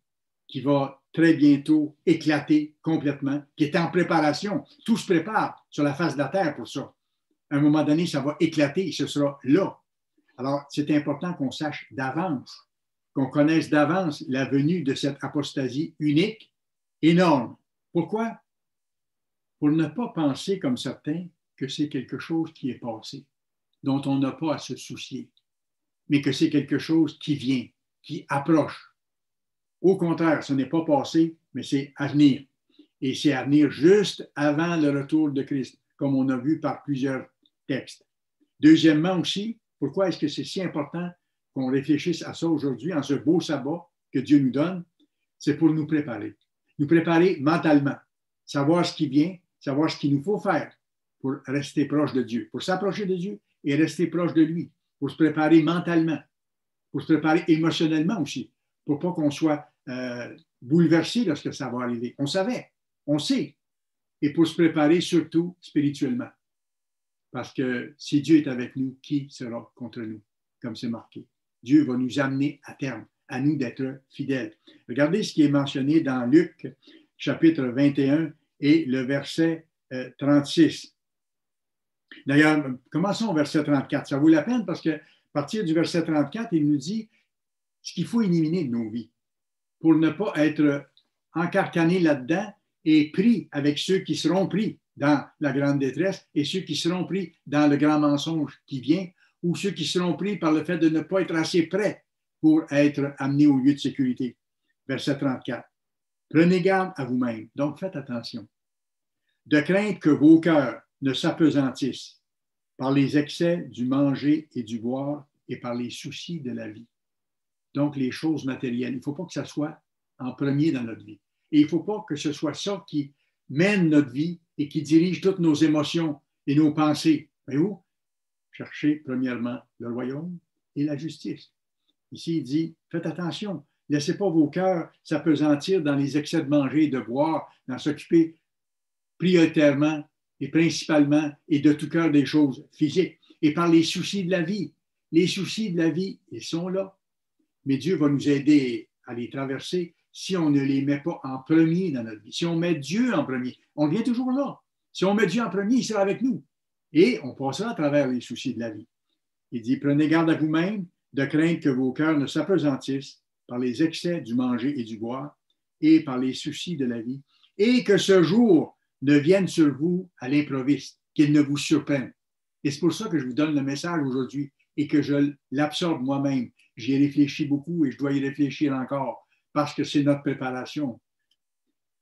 qui va très bientôt éclater complètement, qui est en préparation. Tout se prépare sur la face de la terre pour ça. À un moment donné, ça va éclater et ce sera là. Alors, c'est important qu'on sache d'avance, qu'on connaisse d'avance la venue de cette apostasie unique, énorme. Pourquoi? Pour ne pas penser comme certains que c'est quelque chose qui est passé, dont on n'a pas à se soucier. mais que c'est quelque chose qui vient, qui approche. Au contraire, ce n'est pas passé, mais c'est à venir. Et c'est à venir juste avant le retour de Christ, comme on a vu par plusieurs textes. Deuxièmement aussi, pourquoi est-ce que c'est si important qu'on réfléchisse à ça aujourd'hui, en ce beau sabbat que Dieu nous donne? C'est pour nous préparer mentalement, savoir ce qui vient, savoir ce qu'il nous faut faire pour rester proche de Dieu, pour s'approcher de Dieu et rester proche de lui, pour se préparer mentalement, pour se préparer émotionnellement aussi, pour pas qu'on soit bouleversé lorsque ça va arriver. On savait, on sait, et pour se préparer surtout spirituellement. Parce que si Dieu est avec nous, qui sera contre nous, comme c'est marqué? Dieu va nous amener à terme, à nous d'être fidèles. Regardez ce qui est mentionné dans Luc, chapitre 21 et le verset 36. D'ailleurs, commençons au verset 34. Ça vaut la peine parce qu'à partir du verset 34, il nous dit ce qu'il faut éliminer de nos vies pour ne pas être encarcané là-dedans et pris avec ceux qui seront pris dans la grande détresse et ceux qui seront pris dans le grand mensonge qui vient ou ceux qui seront pris par le fait de ne pas être assez prêts pour être amenés au lieu de sécurité. Verset 34. Prenez garde à vous-même, donc faites attention, de crainte que vos cœurs ne s'apesantissent par les excès du manger et du boire et par les soucis de la vie. Donc, les choses matérielles. Il ne faut pas que ça soit en premier dans notre vie. Et il ne faut pas que ce soit ça qui mène notre vie et qui dirige toutes nos émotions et nos pensées. Voyez-vous? Cherchez premièrement le royaume et la justice. Ici, il dit, faites attention. Ne laissez pas vos cœurs s'apesantir dans les excès de manger et de boire, d'en s'occuper prioritairement et principalement et de tout cœur des choses physiques et par les soucis de la vie. Les soucis de la vie, ils sont là. Mais Dieu va nous aider à les traverser si on ne les met pas en premier dans notre vie. Si on met Dieu en premier, on vient toujours là. Si on met Dieu en premier, il sera avec nous. Et on passera à travers les soucis de la vie. Il dit, prenez garde à vous-même, de crainte que vos cœurs ne s'apesantissent par les excès du manger et du boire et par les soucis de la vie, et que ce jour ne vienne sur vous à l'improviste, qu'il ne vous surprenne. Et c'est pour ça que je vous donne le message aujourd'hui et que je l'absorbe moi-même. J'y ai réfléchi beaucoup et je dois y réfléchir encore parce que c'est notre préparation.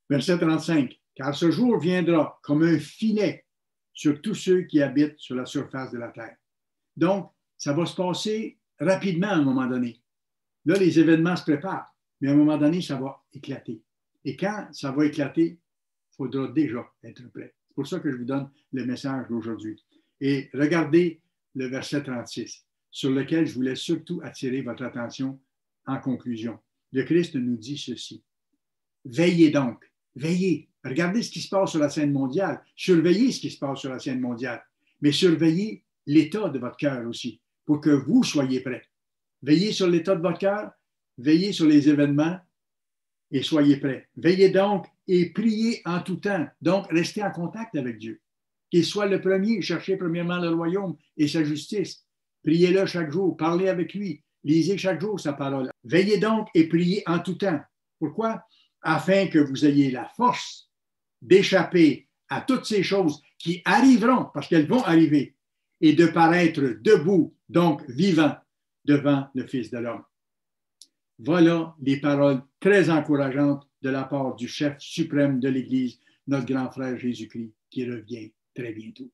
Verset 35. Car ce jour viendra comme un filet sur tous ceux qui habitent sur la surface de la terre. Donc, ça va se passer rapidement à un moment donné. Là, les événements se préparent, mais à un moment donné, ça va éclater. Et quand ça va éclater, il faudra déjà être prêt. C'est pour ça que je vous donne le message d'aujourd'hui. Et regardez le verset 36, sur lequel je voulais surtout attirer votre attention en conclusion. Le Christ nous dit ceci. Veillez donc, veillez. Regardez ce qui se passe sur la scène mondiale. Surveillez ce qui se passe sur la scène mondiale. Mais surveillez l'état de votre cœur aussi, pour que vous soyez prêts. Veillez sur l'état de votre cœur, veillez sur les événements et soyez prêts. Veillez donc et priez en tout temps. Donc, restez en contact avec Dieu. Qu'il soit le premier, cherchez premièrement le royaume et sa justice. Priez-le chaque jour, parlez avec lui, lisez chaque jour sa parole. Veillez donc et priez en tout temps. Pourquoi? Afin que vous ayez la force d'échapper à toutes ces choses qui arriveront, parce qu'elles vont arriver, et de paraître debout, donc vivant, devant le Fils de l'homme. Voilà les paroles très encourageantes de la part du chef suprême de l'Église, notre grand frère Jésus-Christ, qui revient très bientôt.